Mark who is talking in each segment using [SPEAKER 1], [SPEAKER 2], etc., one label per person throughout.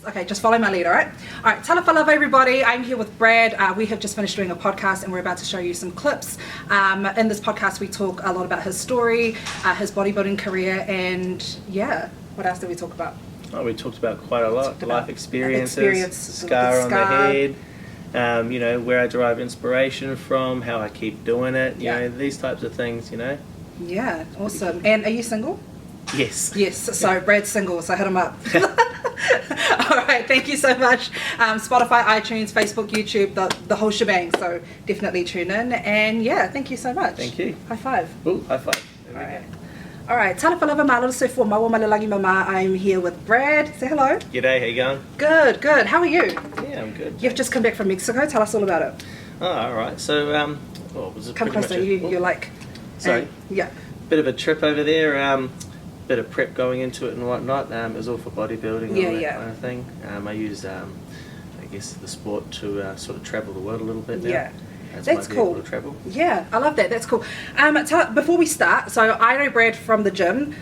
[SPEAKER 1] Okay, just follow my lead, all right? All right, tala love everybody. I'm here with Brad. We have just finished doing a podcast and we're about to show you some clips. In this podcast, we talk a lot about his story, his bodybuilding career, and yeah, what else did we talk about?
[SPEAKER 2] Oh, we talked about quite a lot. Life experiences, scar on the head, you know, where I derive inspiration from, how I keep doing it, you know, these types of things, you know.
[SPEAKER 1] Yeah, awesome. And are you single?
[SPEAKER 2] Yes.
[SPEAKER 1] Yes, so Brad's single, so hit him up. All right, thank you so much. Spotify, iTunes, Facebook, YouTube, the whole shebang, so definitely tune in. And yeah, thank you so much.
[SPEAKER 2] Thank you.
[SPEAKER 1] High five.
[SPEAKER 2] Ooh, high five.
[SPEAKER 1] All right. All right, tala palava malalo se for mawa malalagi mama. I'm here with Brad. Say hello.
[SPEAKER 2] G'day, how you going?
[SPEAKER 1] Good, good. How are you?
[SPEAKER 2] Yeah, I'm good.
[SPEAKER 1] You've just come back from Mexico. Tell us all about it.
[SPEAKER 2] Oh, all right. So, well, was it
[SPEAKER 1] Come
[SPEAKER 2] pretty
[SPEAKER 1] closer.
[SPEAKER 2] much
[SPEAKER 1] You're like...
[SPEAKER 2] Sorry.
[SPEAKER 1] Yeah.
[SPEAKER 2] Bit of a trip over there. Bit of prep going into it and whatnot. It was all for bodybuilding and all that kind of thing. I use, I guess, the sport to sort of travel the world a little bit now.
[SPEAKER 1] Yeah.
[SPEAKER 2] That's
[SPEAKER 1] cool.
[SPEAKER 2] To travel.
[SPEAKER 1] Yeah, I love that. That's cool. Before we start, so I know Brad from the gym.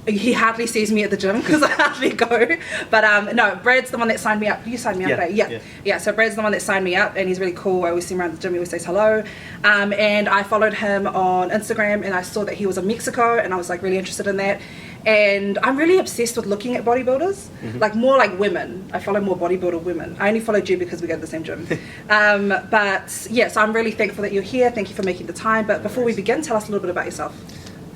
[SPEAKER 1] He hardly sees me at the gym because I hardly go. But no, Brad's the one that signed me up. You signed me up, eh? Yeah. So Brad's the one that signed me up, and he's really cool. I always see him around the gym. He always says hello. And I followed him on Instagram, and I saw that he was in Mexico, and I was like really interested in that. And I'm really obsessed with looking at bodybuilders, like more like women. I follow more bodybuilder women. I only followed you because we go to the same gym. But yeah, so I'm really thankful that you're here. Thank you for making the time. But before we begin, tell us a little bit about yourself.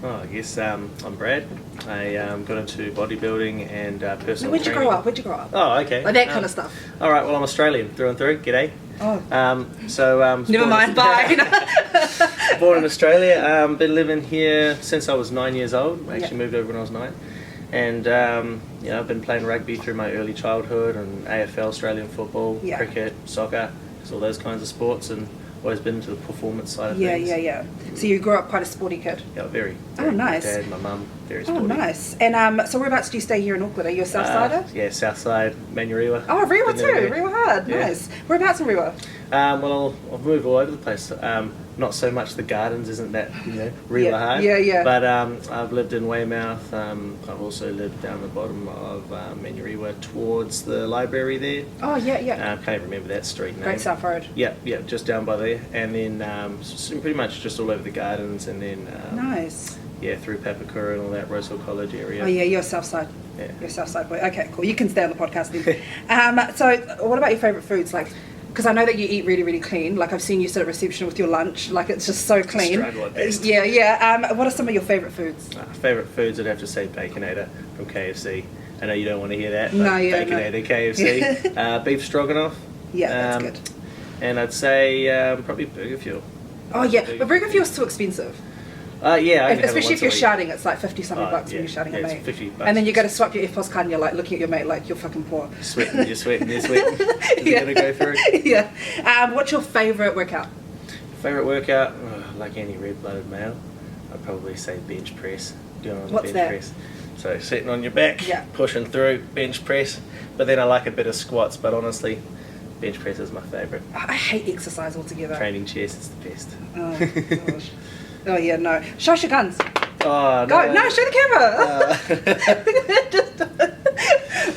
[SPEAKER 2] Oh, I guess I'm Brad. I got into bodybuilding and personal
[SPEAKER 1] Where'd you
[SPEAKER 2] training.
[SPEAKER 1] grow up? Where'd you grow up?
[SPEAKER 2] Oh, okay.
[SPEAKER 1] Like that kind of stuff.
[SPEAKER 2] All right, well, I'm Australian through and through. G'day.
[SPEAKER 1] Oh.
[SPEAKER 2] Never
[SPEAKER 1] mind, bye.
[SPEAKER 2] Born in Australia. Been living here since I was 9 years old. I actually moved over when I was 9. And, you know, I've been playing rugby through my early childhood and AFL, Australian football, cricket, soccer, all those kinds of sports, and always been into the performance side of things.
[SPEAKER 1] Yeah. So you grew up quite a sporty kid?
[SPEAKER 2] Yeah, very.
[SPEAKER 1] Oh, nice.
[SPEAKER 2] My dad, my mum, very sporty.
[SPEAKER 1] Oh, nice. And so whereabouts do you stay here in Auckland? Are you a Southsider?
[SPEAKER 2] Yeah, Southside, Manurewa.
[SPEAKER 1] Oh, Rewa too. Rewa hard.
[SPEAKER 2] Yeah.
[SPEAKER 1] Nice. Whereabouts in Rewa?
[SPEAKER 2] Well, I've moved all over the place. Not so much the gardens, isn't that, you know, Rewa hard?
[SPEAKER 1] Yeah.
[SPEAKER 2] But I've lived in Weymouth. I've also lived down the bottom of Manurewa towards the library there.
[SPEAKER 1] Oh, yeah.
[SPEAKER 2] I can't even remember that street name.
[SPEAKER 1] Great South Road.
[SPEAKER 2] Yeah, just down by there. And then pretty much just all over the gardens, and then
[SPEAKER 1] Nice.
[SPEAKER 2] yeah, through Papakura and all that Rosehill College area.
[SPEAKER 1] Oh, yeah, you're Southside.
[SPEAKER 2] Yeah.
[SPEAKER 1] You're Southside boy. Okay, cool. You can stay on the podcast then. So what about your favourite foods? Like, because I know that you eat really, really clean. Like, I've seen you sit at reception with your lunch. Like, it's just so clean.
[SPEAKER 2] Struggle at best.
[SPEAKER 1] Yeah. What are some of your favourite foods?
[SPEAKER 2] Favourite foods, I'd have to say Baconator from KFC. I know you don't want to hear that, but
[SPEAKER 1] No, yeah,
[SPEAKER 2] Baconator, KFC. Beef stroganoff.
[SPEAKER 1] Yeah, that's good.
[SPEAKER 2] And I'd say probably Burger Fuel.
[SPEAKER 1] Oh, yeah. But Burger Fuel's too expensive.
[SPEAKER 2] Yeah,
[SPEAKER 1] especially if you're shouting, it's like 50-something bucks when you're shouting at
[SPEAKER 2] it's
[SPEAKER 1] mate.
[SPEAKER 2] $50.
[SPEAKER 1] And then you go to swipe your FPOS card and you're like looking at your mate like you're fucking poor.
[SPEAKER 2] You're sweating. Is it going to go through?
[SPEAKER 1] Yeah. What's your favourite workout?
[SPEAKER 2] Favourite workout? Like any red-blooded male, I'd probably say bench press. Doing on the
[SPEAKER 1] What's
[SPEAKER 2] bench
[SPEAKER 1] that?
[SPEAKER 2] press. So sitting on your back, pushing through, bench press. But then I like a bit of squats, but honestly, bench press is my favourite.
[SPEAKER 1] I hate exercise altogether.
[SPEAKER 2] Training chest is the best.
[SPEAKER 1] Oh, gosh. Oh, yeah, no. Show us your guns.
[SPEAKER 2] Oh,
[SPEAKER 1] Go. No, show the camera.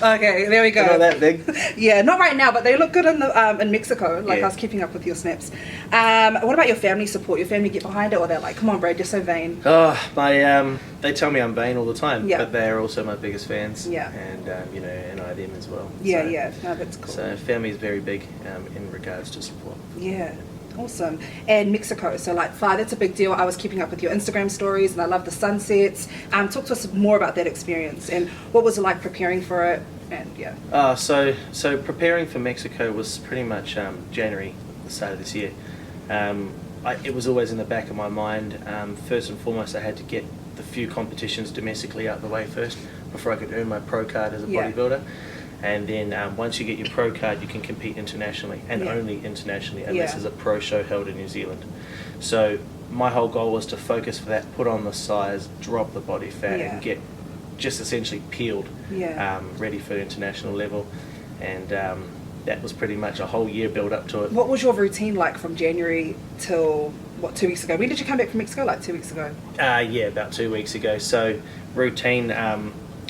[SPEAKER 1] Okay, there we go.
[SPEAKER 2] They're not that big.
[SPEAKER 1] Yeah, not right now, but they look good in Mexico. Like, I was keeping up with your snaps. What about your family support? Your family get behind it, or they're like, come on, Brad, you're so vain?
[SPEAKER 2] Oh, they tell me I'm vain all the time, but they're also my biggest fans.
[SPEAKER 1] Yeah.
[SPEAKER 2] And, you know, and I them as well.
[SPEAKER 1] Yeah. No, that's cool.
[SPEAKER 2] So family is very big in regards to support.
[SPEAKER 1] Yeah. Awesome. And Mexico, so like that's a big deal. I was keeping up with your Instagram stories and I love the sunsets. Talk to us more about that experience and what was it like preparing for it, and
[SPEAKER 2] So preparing for Mexico was pretty much January, the start of this year. It was always in the back of my mind. First and foremost, I had to get the few competitions domestically out the way first before I could earn my pro card as a bodybuilder. And then once you get your pro card, you can compete internationally, and only internationally, and this is a pro show held in New Zealand. So my whole goal was to focus for that, put on the size, drop the body fat, and get just essentially peeled, ready for the international level. And that was pretty much a whole year build up to it.
[SPEAKER 1] What was your routine like from January till, 2 weeks ago? When did you come back from Mexico? Like 2 weeks ago?
[SPEAKER 2] Yeah, about 2 weeks ago. So routine,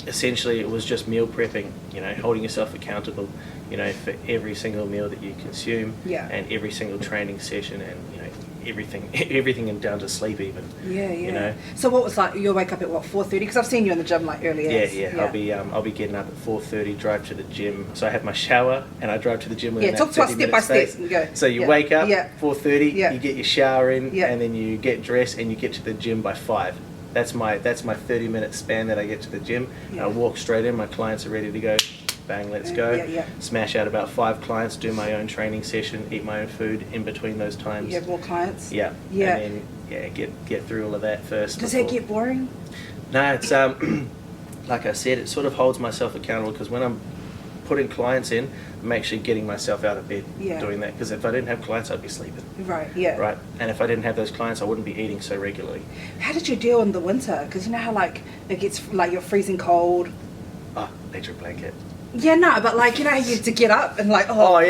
[SPEAKER 2] essentially it was just meal prepping. you know, holding yourself accountable, you know, for every single meal that you consume, and every single training session, and you know, everything and down to sleep even. You know.
[SPEAKER 1] So what was like? You'll wake up at what, 4:30? Because I've seen you in the gym like earlier.
[SPEAKER 2] I'll be getting up at 4:30, drive to the gym. So I have my shower and I drive to the gym.
[SPEAKER 1] Talk to us step by step. Go.
[SPEAKER 2] So you wake up 4:30, you get your shower in,
[SPEAKER 1] Yeah.
[SPEAKER 2] and then you get dressed and you get to the gym by 5. That's my 30-minute span that I get to the gym. I walk straight in. My clients are ready to go. Bang, let's go. Smash out about 5 clients, do my own training session, eat my own food in between those times.
[SPEAKER 1] You have more clients?
[SPEAKER 2] And then get through all of that first.
[SPEAKER 1] Does that get boring?
[SPEAKER 2] No, it's like I said, it sort of holds myself accountable, because when I'm putting clients in, I'm actually getting myself out of bed doing that, because if I didn't have clients, I'd be sleeping. Right, and if I didn't have those clients, I wouldn't be eating so regularly.
[SPEAKER 1] How did you deal in the winter? Because you know how like it gets like you're freezing cold.
[SPEAKER 2] Electric blanket.
[SPEAKER 1] Yeah, no, but like, you know, you have to get up and like, like,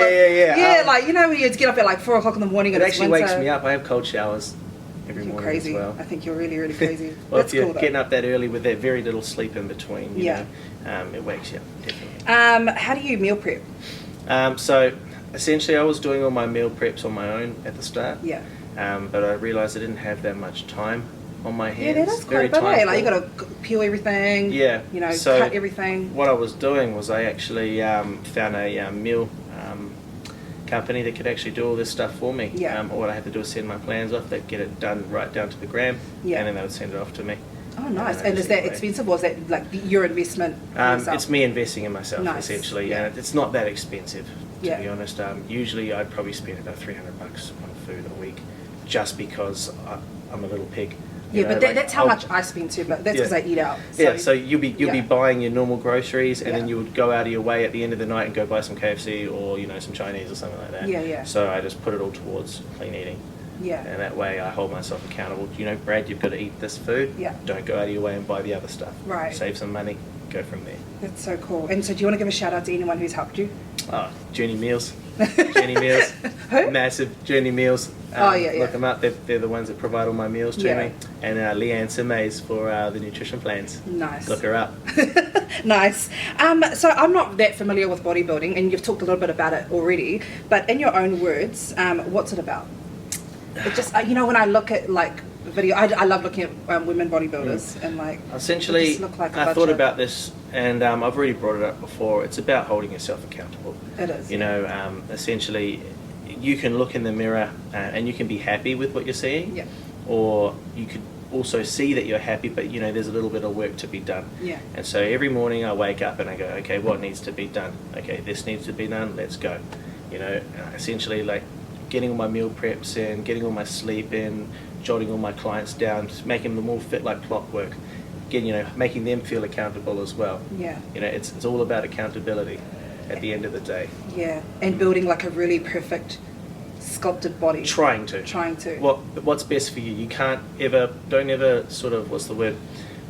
[SPEAKER 1] you know, when you have to get up at like 4 o'clock in the morning.
[SPEAKER 2] It actually wakes me up. I have cold showers every morning
[SPEAKER 1] crazy.
[SPEAKER 2] as well.
[SPEAKER 1] I think you're really, really crazy.
[SPEAKER 2] Well,
[SPEAKER 1] That's
[SPEAKER 2] if you're
[SPEAKER 1] cool,
[SPEAKER 2] getting up that early with that very little sleep in between, you know, it wakes you up, definitely.
[SPEAKER 1] How do you meal prep?
[SPEAKER 2] So essentially I was doing all my meal preps on my own at the start. But I realised I didn't have that much time on my hands.
[SPEAKER 1] Yeah, that's quite a bit. Like you got to peel everything. You know, so cut everything.
[SPEAKER 2] What I was doing was I actually found a meal company that could actually do all this stuff for me. All I had to do is send my plans off. They'd get it done right down to the gram, and then they would send it off to me.
[SPEAKER 1] Oh, nice. And is that expensive, or is that like your investment?
[SPEAKER 2] It's me investing in myself, essentially, and it's not that expensive, to be honest. Usually I'd probably spend about $300 on food a week, just because I'm a little pig.
[SPEAKER 1] But that's how much I spend too, but that's because I eat out. So
[SPEAKER 2] so you'll be buying your normal groceries, and then you would go out of your way at the end of the night and go buy some KFC or, you know, some Chinese or something like that. So I just put it all towards clean eating. And that way I hold myself accountable. You know, Brad, you've got to eat this food. Don't go out of your way and buy the other stuff. Save some money, go from there.
[SPEAKER 1] That's so cool. And so do you want to give a shout out to anyone who's helped you?
[SPEAKER 2] Journey Meals. Journey Meals.
[SPEAKER 1] Who?
[SPEAKER 2] Massive Journey Meals. Look them up. They're the ones that provide all my meals to me. And Leanne Simays for the nutrition plans.
[SPEAKER 1] Nice.
[SPEAKER 2] Look her up.
[SPEAKER 1] Nice. So I'm not that familiar with bodybuilding, and you've talked a little bit about it already, but in your own words, what's it about? It just, you know, when I look at like video, I love looking at women bodybuilders, and like
[SPEAKER 2] essentially
[SPEAKER 1] just look like
[SPEAKER 2] I thought about this, and I've already brought it up before. It's about holding yourself accountable.
[SPEAKER 1] It is.
[SPEAKER 2] You know, essentially you can look in the mirror and you can be happy with what you're seeing, or you could also see that you're happy, but you know there's a little bit of work to be done. And so every morning I wake up and I go, okay, what needs to be done? Okay, this needs to be done, let's go. You know, essentially like getting all my meal preps in, getting all my sleep in, jotting all my clients down, just making them all fit like clockwork. Again, you know, making them feel accountable as well. You know, it's all about accountability at the end of the day.
[SPEAKER 1] And building like a really perfect sculpted body. Trying to.
[SPEAKER 2] What's best for you. You don't ever sort of,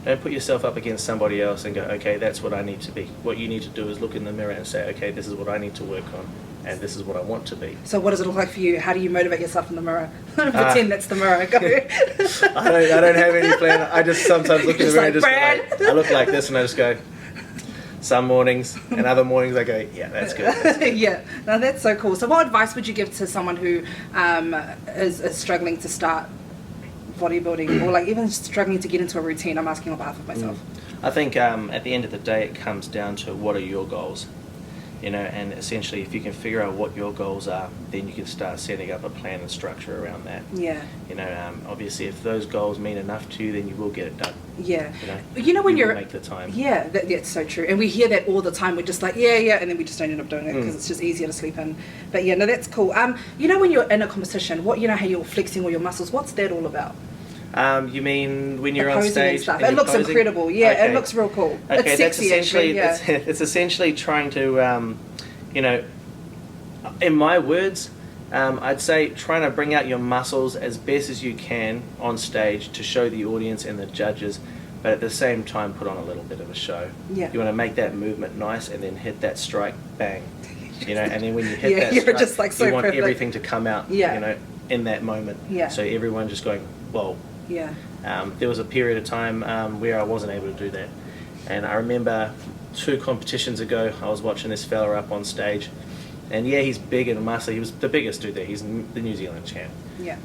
[SPEAKER 2] don't put yourself up against somebody else and go, okay, that's what I need to be. What you need to do is look in the mirror and say, okay, this is what I need to work on, and this is what I want to be. So
[SPEAKER 1] what does it look like for you? How do you motivate yourself in the mirror? Pretend that's the mirror. Go.
[SPEAKER 2] I don't have any plan. I just sometimes look in the mirror and I look like this and I just go, some mornings, and other mornings I go, yeah, that's good. That's good.
[SPEAKER 1] No, that's so cool. So what advice would you give to someone who is struggling to start bodybuilding, or like even struggling to get into a routine? I'm asking on behalf of myself.
[SPEAKER 2] I think at the end of the day it comes down to what are your goals, you know, and essentially if you can figure out what your goals are, then you can start setting up a plan and structure around that. You know, obviously if those goals mean enough to you, then you will get it done. You know when you're make the time.
[SPEAKER 1] That's so true, and we hear that all the time. We're just like and then we just don't end up doing it because it's just easier to sleep in. But no, that's cool. You know when you're in a competition, you know how you're flexing all your muscles, what's that all about?
[SPEAKER 2] You mean when you're on stage?
[SPEAKER 1] And stuff. It looks posing? Incredible. It looks real cool.
[SPEAKER 2] Okay,
[SPEAKER 1] it's sexy,
[SPEAKER 2] that's essentially,
[SPEAKER 1] actually.
[SPEAKER 2] it's essentially trying to, you know, in my words, I'd say trying to bring out your muscles as best as you can on stage to show the audience and the judges, but at the same time put on a little bit of a show. You want to make that movement nice and then hit that strike, bang. You know, and then when you hit that strike,
[SPEAKER 1] just like so
[SPEAKER 2] you want
[SPEAKER 1] perfect.
[SPEAKER 2] everything to come out, you know, in that moment. So everyone just going, whoa. There was a period of time where I wasn't able to do that, and I remember 2 competitions ago, I was watching this fella up on stage, and yeah, he's big and muscly. He was the biggest dude there. He's the New Zealand champ.
[SPEAKER 1] Yeah.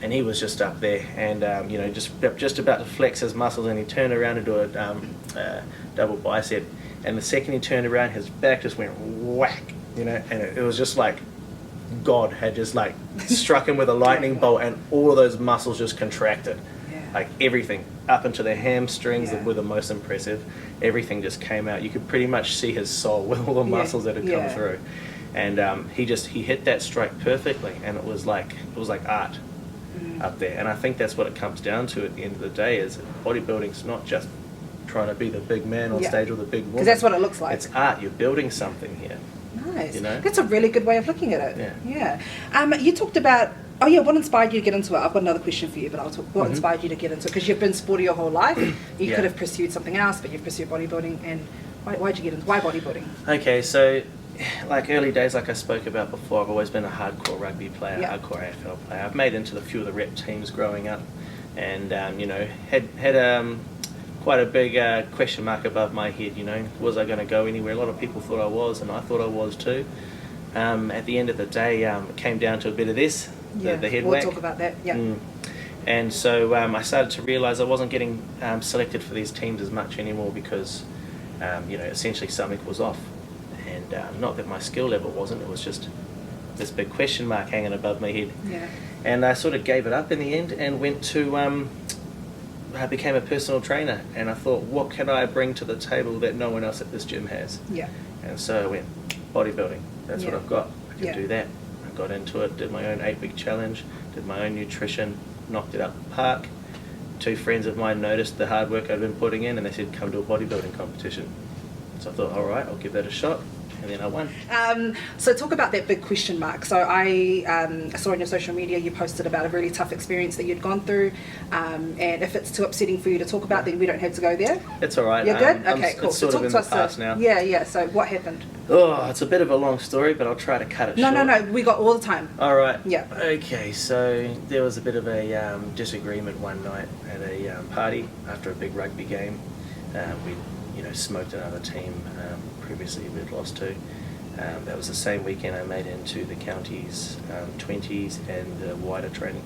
[SPEAKER 2] And he was just up there, and you know, just about to flex his muscles, and he turned around and do a double bicep. And the second he turned around, his back just went whack, you know, and it was just like God had just like struck him with a lightning bolt, and all of those muscles just contracted. Like everything up into the hamstrings that were the most impressive, everything just came out. You could pretty much see his soul with all the muscles that had come through, and he hit that strike perfectly, and it was like art up there. And I think that's what it comes down to at the end of the day, is bodybuilding's not just trying to be the big man on stage or the big woman.
[SPEAKER 1] Because that's what it looks like.
[SPEAKER 2] It's art. You're building something here.
[SPEAKER 1] Nice.
[SPEAKER 2] You know?
[SPEAKER 1] That's a really good way of looking at it. Yeah. You talked about, what inspired you to get into it? I've got another question for you, but I'll talk. What inspired you to get into it? Because you've been sporty your whole life. You could have pursued something else, but you've pursued bodybuilding. And why'd you get into? Why bodybuilding?
[SPEAKER 2] Okay, so like early days, like I spoke about before, I've always been a hardcore rugby player, hardcore AFL player. I've made into a few of the rep teams growing up, and you know, had quite a big question mark above my head. You know, was I going to go anywhere? A lot of people thought I was, and I thought I was too. At the end of the day, it came down to a bit of this, the head
[SPEAKER 1] we'll
[SPEAKER 2] whack.
[SPEAKER 1] Talk about that. Yeah.
[SPEAKER 2] And so I started to realise I wasn't getting selected for these teams as much anymore, because you know, essentially something was off, and not that my skill level wasn't. It was just this big question mark hanging above my head.
[SPEAKER 1] Yeah.
[SPEAKER 2] And I sort of gave it up in the end and went to. I became a personal trainer, and I thought, what can I bring to the table that no one else at this gym has?
[SPEAKER 1] Yeah.
[SPEAKER 2] And so I went bodybuilding. That's what I've got. I can do that. I got into it, did my own 8-week challenge, did my own nutrition, knocked it up the park. 2 friends of mine noticed the hard work I'd been putting in, and they said, come to a bodybuilding competition. So I thought, all right, I'll give that a shot. And then I won.
[SPEAKER 1] So talk about that big question mark. So I saw on your social media you posted about a really tough experience that you'd gone through, and if it's too upsetting for you to talk about, then we don't have to go there.
[SPEAKER 2] It's all right.
[SPEAKER 1] You're good? Okay, cool.
[SPEAKER 2] It's sort of in the past now.
[SPEAKER 1] Yeah. So what happened?
[SPEAKER 2] Oh, it's a bit of a long story, but I'll try to cut it short.
[SPEAKER 1] No. We got all the time.
[SPEAKER 2] All right.
[SPEAKER 1] Yeah.
[SPEAKER 2] Okay, so there was a bit of a disagreement one night at a party after a big rugby game. We smoked another team previously we'd lost to. That was the same weekend I made into the county's 20s and the wider training.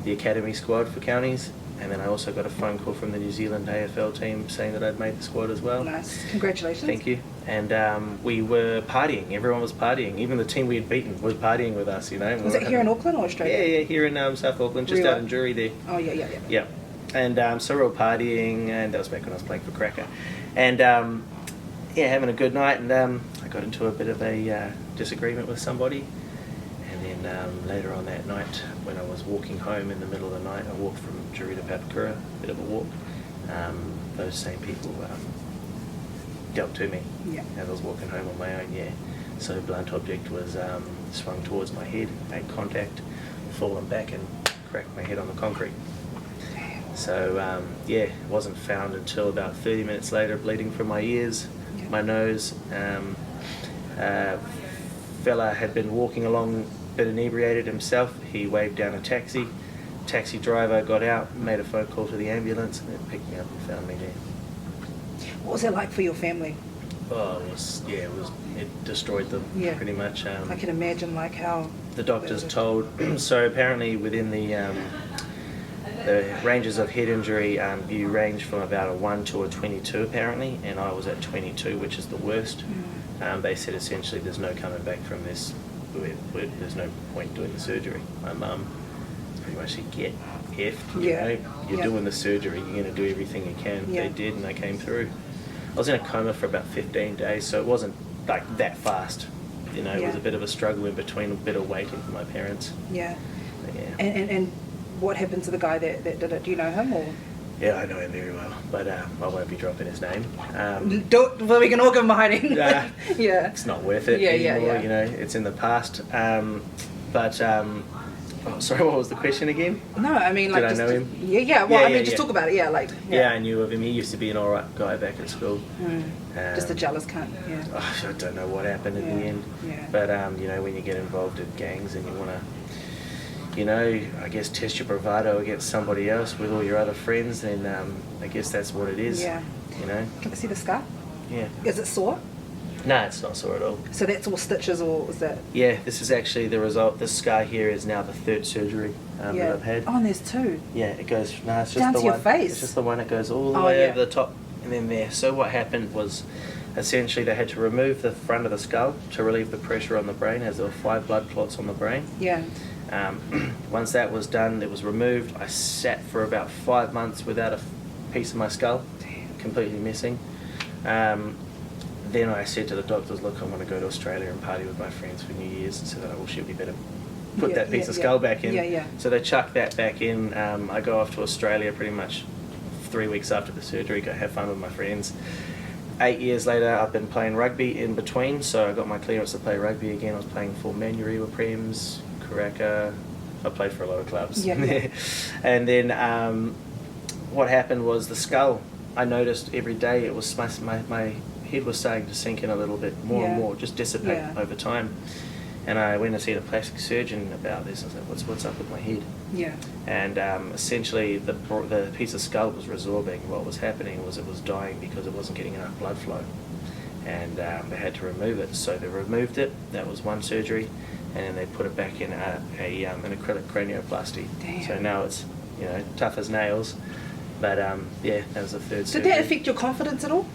[SPEAKER 2] The academy squad for counties. And then I also got a phone call from the New Zealand AFL team saying that I'd made the squad as well.
[SPEAKER 1] Nice, congratulations.
[SPEAKER 2] Thank you. And we were partying. Everyone was partying. Even the team we had beaten was partying with us. You know.
[SPEAKER 1] Was it here in Auckland or Australia?
[SPEAKER 2] Yeah, here in South Auckland, just out in Drury there.
[SPEAKER 1] Oh yeah.
[SPEAKER 2] Yeah. And so we were partying, and that was back when I was playing for Cracker. And having a good night, and I got into a bit of a disagreement with somebody. And then later on that night, when I was walking home in the middle of the night, I walked from Drury to Papakura, a bit of a walk. Those same people dealt to me as I was walking home on my own. So a blunt object was swung towards my head, made contact, fallen back and cracked my head on the concrete. So it wasn't found until about 30 minutes later, bleeding from my ears, my nose. Fella had been walking along a bit inebriated himself. He waved down a taxi. Taxi driver got out, made a phone call to the ambulance, and they picked me up and found me there.
[SPEAKER 1] What was it like for your family?
[SPEAKER 2] Oh, it destroyed them pretty much.
[SPEAKER 1] I can imagine how...
[SPEAKER 2] The doctors told, so apparently within the ranges of head injury, you range from about a 1 to a 22 apparently, and I was at 22, which is the worst. They said essentially there's no coming back from this, there's no point doing the surgery. My mum pretty much said, get effed, you know, you're doing the surgery, you're going to do everything you can. They did, and they came through. I was in a coma for about 15 days, so it wasn't like that fast. You know, it was a bit of a struggle in between, a bit of waiting for my parents.
[SPEAKER 1] Yeah. And what happened to the guy that did it? Do you know him or?
[SPEAKER 2] Yeah, I know him very well, but I won't be dropping his name.
[SPEAKER 1] Well, we can all give him a hiding.
[SPEAKER 2] It's not worth it anymore. You know, it's in the past. Sorry, what was the question again?
[SPEAKER 1] No, I mean,
[SPEAKER 2] did I know him?
[SPEAKER 1] Yeah. Well, just talk about it. Yeah,
[SPEAKER 2] I knew of him. He used to be an alright guy back at school.
[SPEAKER 1] Just a jealous cunt. Yeah.
[SPEAKER 2] I don't know what happened in the end.
[SPEAKER 1] Yeah.
[SPEAKER 2] But when you get involved in gangs and you want to you know, I guess test your bravado against somebody else with all your other friends, and I guess that's what it is.
[SPEAKER 1] Yeah.
[SPEAKER 2] You know.
[SPEAKER 1] Can I see the scar?
[SPEAKER 2] Yeah.
[SPEAKER 1] Is it sore?
[SPEAKER 2] No, it's not sore at all.
[SPEAKER 1] So that's all stitches, or is that?
[SPEAKER 2] Yeah, this is actually the result. This scar here is now the 3rd surgery that I've had.
[SPEAKER 1] Oh, and there's 2.
[SPEAKER 2] Yeah, it goes. No, it's just
[SPEAKER 1] down
[SPEAKER 2] the
[SPEAKER 1] to
[SPEAKER 2] one.
[SPEAKER 1] your face.
[SPEAKER 2] It's just the one that goes all the way over the top and then there. So what happened was, essentially, they had to remove the front of the skull to relieve the pressure on the brain, as there were 5 blood clots on the brain.
[SPEAKER 1] Yeah.
[SPEAKER 2] Once that was done, it was removed. I sat for about 5 months without a piece of my skull, completely missing. Then I said to the doctors, look, I want to go to Australia and party with my friends for New Year's, and so that, well, she'll be better put that piece of skull back in.
[SPEAKER 1] Yeah.
[SPEAKER 2] So they chucked that back in. I go off to Australia pretty much 3 weeks after the surgery, go have fun with my friends. 8 years later, I've been playing rugby in between, so I got my clearance to play rugby again. I was playing for Manurewa Prems, Karaka. I played for a lot of clubs.
[SPEAKER 1] Yeah.
[SPEAKER 2] And then what happened was the skull, I noticed every day it was my head was starting to sink in a little bit more and more, just dissipate over time. And I went and seen a plastic surgeon about this. I was like, what's up with my head?
[SPEAKER 1] Yeah.
[SPEAKER 2] And essentially the piece of skull was resorbing. What was happening was it was dying because it wasn't getting enough blood flow. And they had to remove it. So they removed it. That was one surgery. And then they put it back in an acrylic cranioplasty.
[SPEAKER 1] Damn.
[SPEAKER 2] So now it's, you know, tough as nails. But yeah, that was the 3rd surgery.
[SPEAKER 1] Did that affect your confidence at all?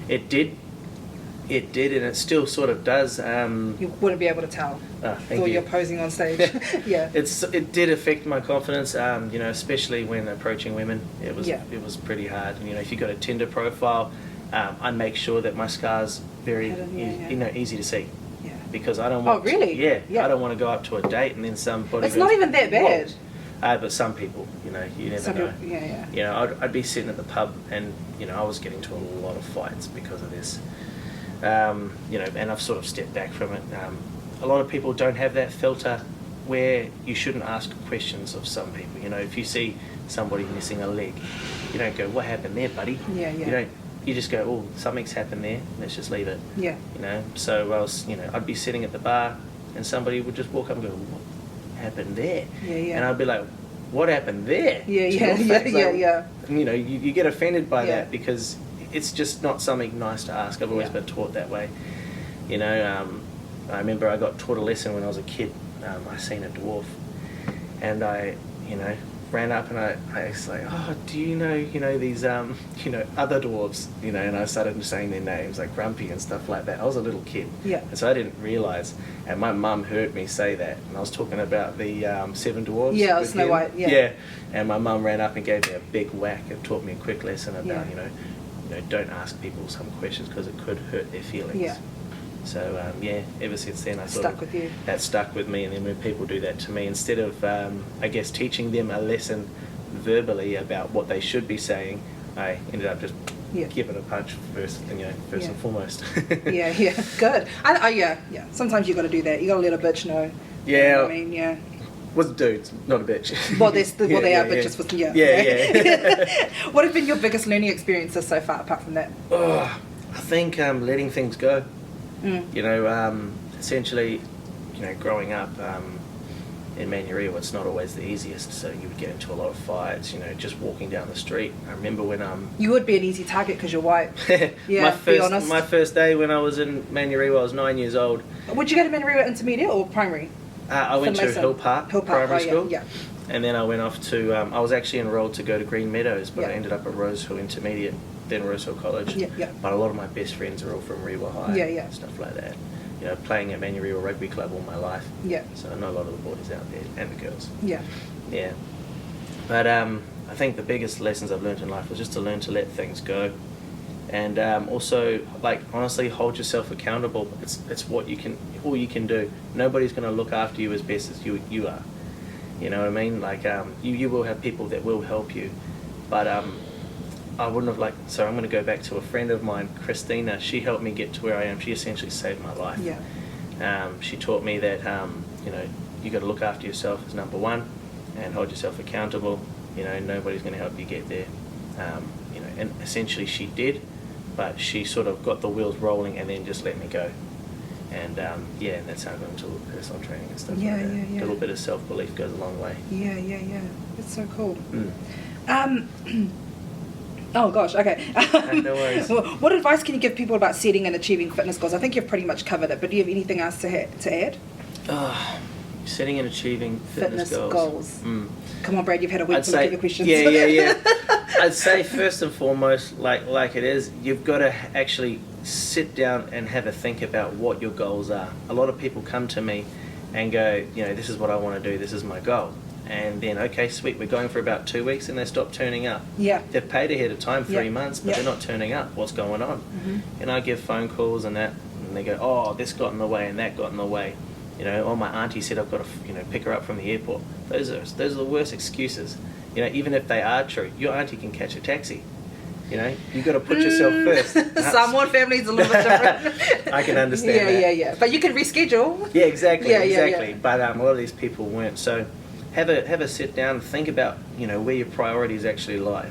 [SPEAKER 2] It did. It did, and it still sort of does.
[SPEAKER 1] You wouldn't be able to tell.
[SPEAKER 2] Thank you.
[SPEAKER 1] You're posing on stage. Yeah.
[SPEAKER 2] It did affect my confidence. You know, especially when approaching women, it was pretty hard. And, you know, if you've got a Tinder profile, I make sure that my scar's very easy to see.
[SPEAKER 1] Yeah.
[SPEAKER 2] Because I don't want.
[SPEAKER 1] Oh, really?
[SPEAKER 2] Yeah. I don't want to go up to a date and then somebody.
[SPEAKER 1] It's not even that bad.
[SPEAKER 2] But some people, you know, you never know.
[SPEAKER 1] Yeah.
[SPEAKER 2] You know, I'd be sitting at the pub, and you know, I was getting into a lot of fights because of this. You know, and I've sort of stepped back from it. A lot of people don't have that filter where you shouldn't ask questions of some people. You know, if you see somebody missing a leg, you don't go, "What happened there, buddy?"
[SPEAKER 1] Yeah.
[SPEAKER 2] You don't. You just go, "Oh, something's happened there. Let's just leave it."
[SPEAKER 1] Yeah.
[SPEAKER 2] You know. So I was, you know, I'd be sitting at the bar, and somebody would just walk up and go, "What happened there?"
[SPEAKER 1] Yeah.
[SPEAKER 2] And I'd be like, "What happened there?"
[SPEAKER 1] Yeah.
[SPEAKER 2] You know, you get offended by that because it's just not something nice to ask. I've always been taught that way. You know, I remember I got taught a lesson when I was a kid. I seen a dwarf, and I, you know, ran up and I was like, "Oh, do you know these you know, other dwarves?" You know, and I started saying their names like Grumpy and stuff like that. I was a little kid, and so I didn't realise. And my mum heard me say that, and I was talking about the 7 dwarves.
[SPEAKER 1] Yeah, Snow White. Yeah.
[SPEAKER 2] And my mum ran up and gave me a big whack and taught me a quick lesson about you know, don't ask people some questions because it could hurt their feelings.
[SPEAKER 1] Yeah.
[SPEAKER 2] So ever since then
[SPEAKER 1] With you.
[SPEAKER 2] That stuck with me, and then when people do that to me, instead of I guess teaching them a lesson verbally about what they should be saying, I ended up just giving a punch first and foremost.
[SPEAKER 1] Yeah, good. Sometimes you got to do that. You got to let a bitch know.
[SPEAKER 2] Yeah.
[SPEAKER 1] You know what I mean,
[SPEAKER 2] Was dudes, not a bitch.
[SPEAKER 1] Well, they are bitches. What have been your biggest learning experiences so far, apart from that?
[SPEAKER 2] I think letting things go. You know, essentially, you know, growing up in Manurewa, it's not always the easiest, so you would get into a lot of fights, you know, just walking down the street. I remember when
[SPEAKER 1] You would be an easy target because you're white.
[SPEAKER 2] Be honest. My first day when I was in Manurewa, I was 9 years old.
[SPEAKER 1] Would you go to Manurewa intermediate or primary?
[SPEAKER 2] I went to Hill Park Primary School.
[SPEAKER 1] Yeah.
[SPEAKER 2] And then I went off to, I was actually enrolled to go to Green Meadows, but I ended up at Rosehill Intermediate, then Rosehill College.
[SPEAKER 1] Yeah.
[SPEAKER 2] But a lot of my best friends are all from Rewa High, stuff like that. You know, playing at Manurewa Rugby Club all my life. Yeah. So I know a lot of the boys out there and the girls.
[SPEAKER 1] Yeah.
[SPEAKER 2] Yeah. But I think the biggest lessons I've learned in life was just to learn to let things go. And also, like, honestly, hold yourself accountable. It's what you can, all you can do. Nobody's going to look after you as best as you are. You know what I mean? Like, you will have people that will help you. But I wouldn't have, so I'm going to go back to a friend of mine, Christina. She helped me get to where I am. She essentially saved my life.
[SPEAKER 1] Yeah.
[SPEAKER 2] She taught me that, you know, you got to look after yourself as number one and hold yourself accountable. You know, nobody's going to help you get there. You know, and essentially she did, but she sort of got the wheels rolling and then just let me go. And and that's how I got into a little personal training and stuff
[SPEAKER 1] Yeah,
[SPEAKER 2] like that.
[SPEAKER 1] yeah, yeah.
[SPEAKER 2] A little bit of self-belief goes a long way.
[SPEAKER 1] Yeah. That's so cool.
[SPEAKER 2] Mm.
[SPEAKER 1] Oh gosh, okay.
[SPEAKER 2] No worries.
[SPEAKER 1] What advice can you give people about setting and achieving fitness goals? I think you've pretty much covered it, but do you have anything else to add?
[SPEAKER 2] Setting and achieving fitness goals. Mm.
[SPEAKER 1] Come on, Brad, you've had a week to look at the questions.
[SPEAKER 2] Yeah. I'd say first and foremost, like it is, you've got to actually sit down and have a think about what your goals are. A lot of people come to me and go, this is what I want to do, this is my goal. And then, okay, sweet, we're going for about 2 weeks, and they stop turning up.
[SPEAKER 1] Yeah.
[SPEAKER 2] They've paid ahead of time, 3 months, but they're not turning up. What's going on?
[SPEAKER 1] Mm-hmm.
[SPEAKER 2] And I give phone calls and that, and they go, oh, this got in the way and that got in the way. Oh, my auntie said I've got to, pick her up from the airport. Those are the worst excuses. Even if they are true, your auntie can catch a taxi. You've got to put yourself first.
[SPEAKER 1] Someone families a little bit different.
[SPEAKER 2] I can understand that.
[SPEAKER 1] Yeah. But you can reschedule.
[SPEAKER 2] Yeah, exactly.
[SPEAKER 1] Yeah.
[SPEAKER 2] But a lot of these people weren't. So have a sit down and think about, where your priorities actually lie.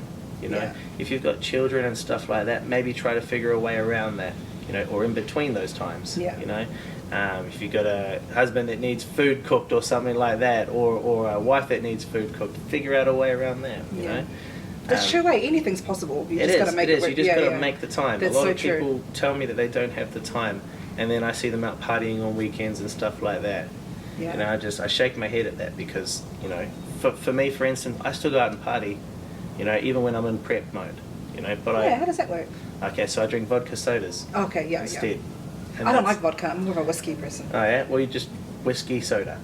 [SPEAKER 2] If you've got children and stuff like that, maybe try to figure a way around that, or in between those times.
[SPEAKER 1] Yeah.
[SPEAKER 2] If you've got a husband that needs food cooked or something like that, or a wife that needs food cooked, figure out a way around that, you know.
[SPEAKER 1] That's true way. Anything's possible. You just got to make it work.
[SPEAKER 2] You just got to make the time.
[SPEAKER 1] That's
[SPEAKER 2] a lot
[SPEAKER 1] so
[SPEAKER 2] of people tell me that they don't have the time, and then I see them out partying on weekends and stuff like that.
[SPEAKER 1] Yeah.
[SPEAKER 2] I shake my head at that because, for me, for instance, I still go out and party, even when I'm in prep mode, But
[SPEAKER 1] how does that work?
[SPEAKER 2] Okay, so I drink vodka sodas.
[SPEAKER 1] Okay,
[SPEAKER 2] instead.
[SPEAKER 1] And I don't like vodka. I'm more of a whiskey person.
[SPEAKER 2] Oh yeah, well you just whiskey soda.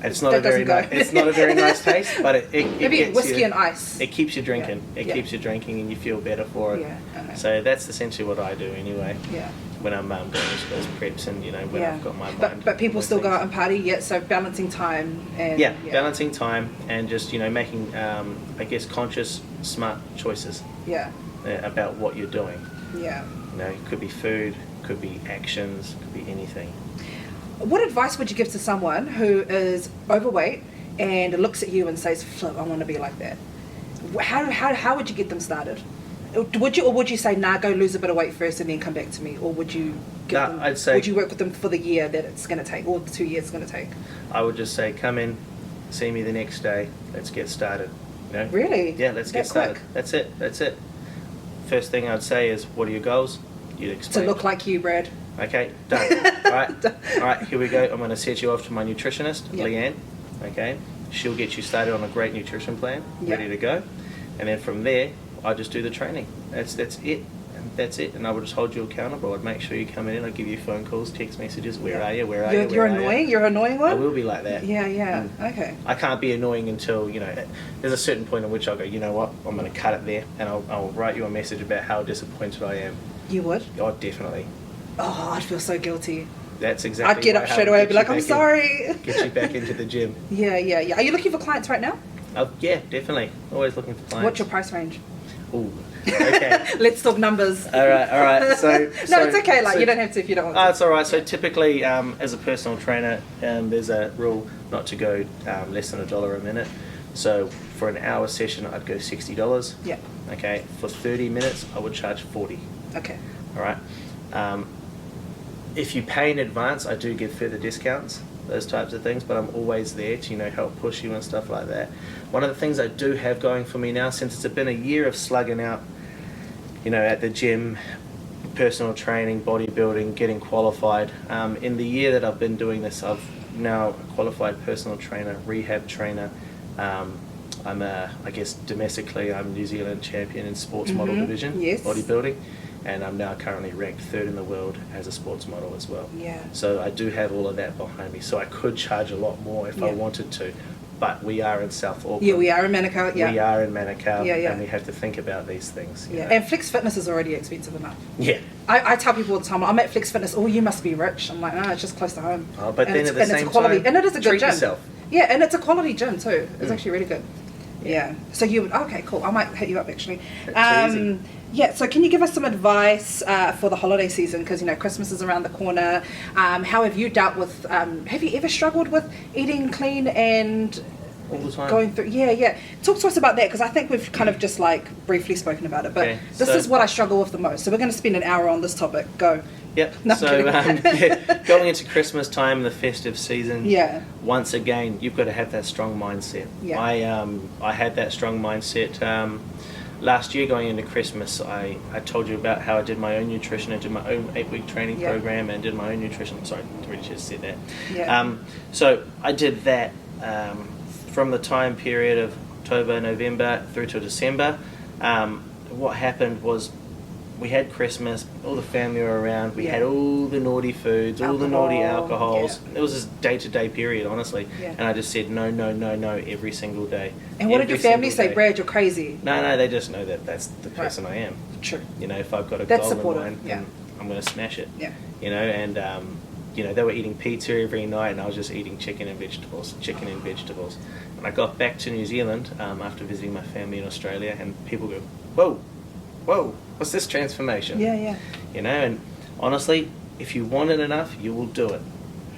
[SPEAKER 2] It's not
[SPEAKER 1] That
[SPEAKER 2] a very
[SPEAKER 1] doesn't go.
[SPEAKER 2] it's not a very nice taste, but it
[SPEAKER 1] Maybe
[SPEAKER 2] gets
[SPEAKER 1] whiskey
[SPEAKER 2] you,
[SPEAKER 1] and ice.
[SPEAKER 2] It keeps you drinking.
[SPEAKER 1] Yeah.
[SPEAKER 2] It keeps you drinking, and you feel better for it.
[SPEAKER 1] Yeah. Okay.
[SPEAKER 2] So that's essentially what I do anyway.
[SPEAKER 1] Yeah.
[SPEAKER 2] When I'm going into those preps and when I've got my mind.
[SPEAKER 1] But people
[SPEAKER 2] on
[SPEAKER 1] still go
[SPEAKER 2] things.
[SPEAKER 1] out and party. So balancing time and
[SPEAKER 2] balancing time and just making I guess conscious, smart choices.
[SPEAKER 1] Yeah.
[SPEAKER 2] About what you're doing.
[SPEAKER 1] Yeah.
[SPEAKER 2] It could be food, could be actions, could be anything.
[SPEAKER 1] What advice would you give to someone who is overweight and looks at you and says, "Flip, I want to be like that"? How would you get them started? Would you say, "Nah, go lose a bit of weight first and then come back to me"? Or would you
[SPEAKER 2] I'd say,
[SPEAKER 1] would you work with them for the year that it's going to take, or the 2 years it's going to take?
[SPEAKER 2] I would just say, come in, see me the next day. Let's get started.
[SPEAKER 1] Really?
[SPEAKER 2] Yeah, let's get started.
[SPEAKER 1] Quick?
[SPEAKER 2] That's it. First thing I'd say is, what are your goals? You'd explain.
[SPEAKER 1] To look like you, Brad.
[SPEAKER 2] Okay, done. All right, here we go. I'm going to set you off to my nutritionist, Leanne. Okay, she'll get you started on a great nutrition plan, ready to go. And then from there, I just do the training. That's it. That's it. And I would just hold you accountable. I'd make sure you come in. I'd give you phone calls, text messages. Where are you? Where are you?
[SPEAKER 1] You're annoying? You're an annoying one?
[SPEAKER 2] I will be like that.
[SPEAKER 1] Yeah. Okay.
[SPEAKER 2] I can't be annoying until, there's a certain point in which I'll go, you know what, I'm going to cut it there, and I'll write you a message about how disappointed I am.
[SPEAKER 1] You would?
[SPEAKER 2] Oh, definitely.
[SPEAKER 1] Oh, I'd feel so guilty.
[SPEAKER 2] That's exactly
[SPEAKER 1] I'd get up straight away and be like, "I'm sorry."
[SPEAKER 2] Get you back into the gym.
[SPEAKER 1] Yeah. Are you looking for clients right now?
[SPEAKER 2] Oh, yeah, definitely. Always looking for clients.
[SPEAKER 1] What's your price range?
[SPEAKER 2] Ooh, okay.
[SPEAKER 1] Let's talk numbers.
[SPEAKER 2] All right. So
[SPEAKER 1] no, it's okay. You don't have to if you don't want to.
[SPEAKER 2] Oh, it's all right. So typically, as a personal trainer, there's a rule not to go less than $1 a minute. So for an hour session, I'd go $60.
[SPEAKER 1] Yeah.
[SPEAKER 2] Okay. For 30 minutes, I would charge $40.
[SPEAKER 1] Okay.
[SPEAKER 2] All right. If you pay in advance, I do give further discounts, those types of things, but I'm always there to, help push you and stuff like that. One of the things I do have going for me now, since it's been a year of slugging out, at the gym, personal training, bodybuilding, getting qualified. In the year that I've been doing this, I've now a qualified personal trainer, rehab trainer. I'm I guess domestically, I'm New Zealand champion in sports model division, bodybuilding. And I'm now currently ranked 3rd in the world as a sports model as well.
[SPEAKER 1] Yeah.
[SPEAKER 2] So I do have all of that behind me. So I could charge a lot more if I wanted to. But we are in South Auckland.
[SPEAKER 1] Yeah, we are in Manukau. Yeah.
[SPEAKER 2] We are in Manukau.
[SPEAKER 1] Yeah.
[SPEAKER 2] And we have to think about these things.
[SPEAKER 1] Yeah. And Flex Fitness is already expensive enough.
[SPEAKER 2] Yeah.
[SPEAKER 1] I tell people all the time, I'm at Flex Fitness, oh, you must be rich. I'm like, no, it's just close to home.
[SPEAKER 2] Oh, but
[SPEAKER 1] and
[SPEAKER 2] then at the same
[SPEAKER 1] quality,
[SPEAKER 2] time,
[SPEAKER 1] and it is a good
[SPEAKER 2] treat
[SPEAKER 1] gym.
[SPEAKER 2] yourself.
[SPEAKER 1] Yeah, and it's a quality gym too. It's actually really good. Yeah. So you would, okay, cool. I might hit you up actually.
[SPEAKER 2] That's easy.
[SPEAKER 1] Yeah, so can you give us some advice for the holiday season? Because, Christmas is around the corner. How have you dealt with, have you ever struggled with eating clean and
[SPEAKER 2] all the time.
[SPEAKER 1] Going through, yeah. Talk to us about that, because I think we've kind of just like briefly spoken about it, but this is what I struggle with the most. So we're going to spend an hour on this topic. Go.
[SPEAKER 2] Yep.
[SPEAKER 1] No,
[SPEAKER 2] so going into Christmas time, the festive season. Once again, you've got to have that strong mindset.
[SPEAKER 1] Yeah.
[SPEAKER 2] I had that strong mindset. Last year going into Christmas, I told you about how I did my own nutrition. I did my own 8-week training program and did my own nutrition. Sorry, I really just said that.
[SPEAKER 1] Yeah.
[SPEAKER 2] So I did that from the time period of October, November through to December. What happened was we had Christmas, all the family were around, we had all the naughty foods, all the naughty alcohols. It was this day-to-day period, honestly. And I just said no every single day.
[SPEAKER 1] And what did your family say? Brad, you're crazy.
[SPEAKER 2] No, they just know that that's the person I am.
[SPEAKER 1] True.
[SPEAKER 2] You know, if I've got a goal in mind, then I'm going to smash it.
[SPEAKER 1] Yeah.
[SPEAKER 2] You know, and you know, they were eating pizza every night and I was just eating chicken and vegetables. And I got back to New Zealand after visiting my family in Australia, and people go, whoa, what's this transformation?
[SPEAKER 1] Yeah.
[SPEAKER 2] You know, and honestly, if you want it enough, you will do it.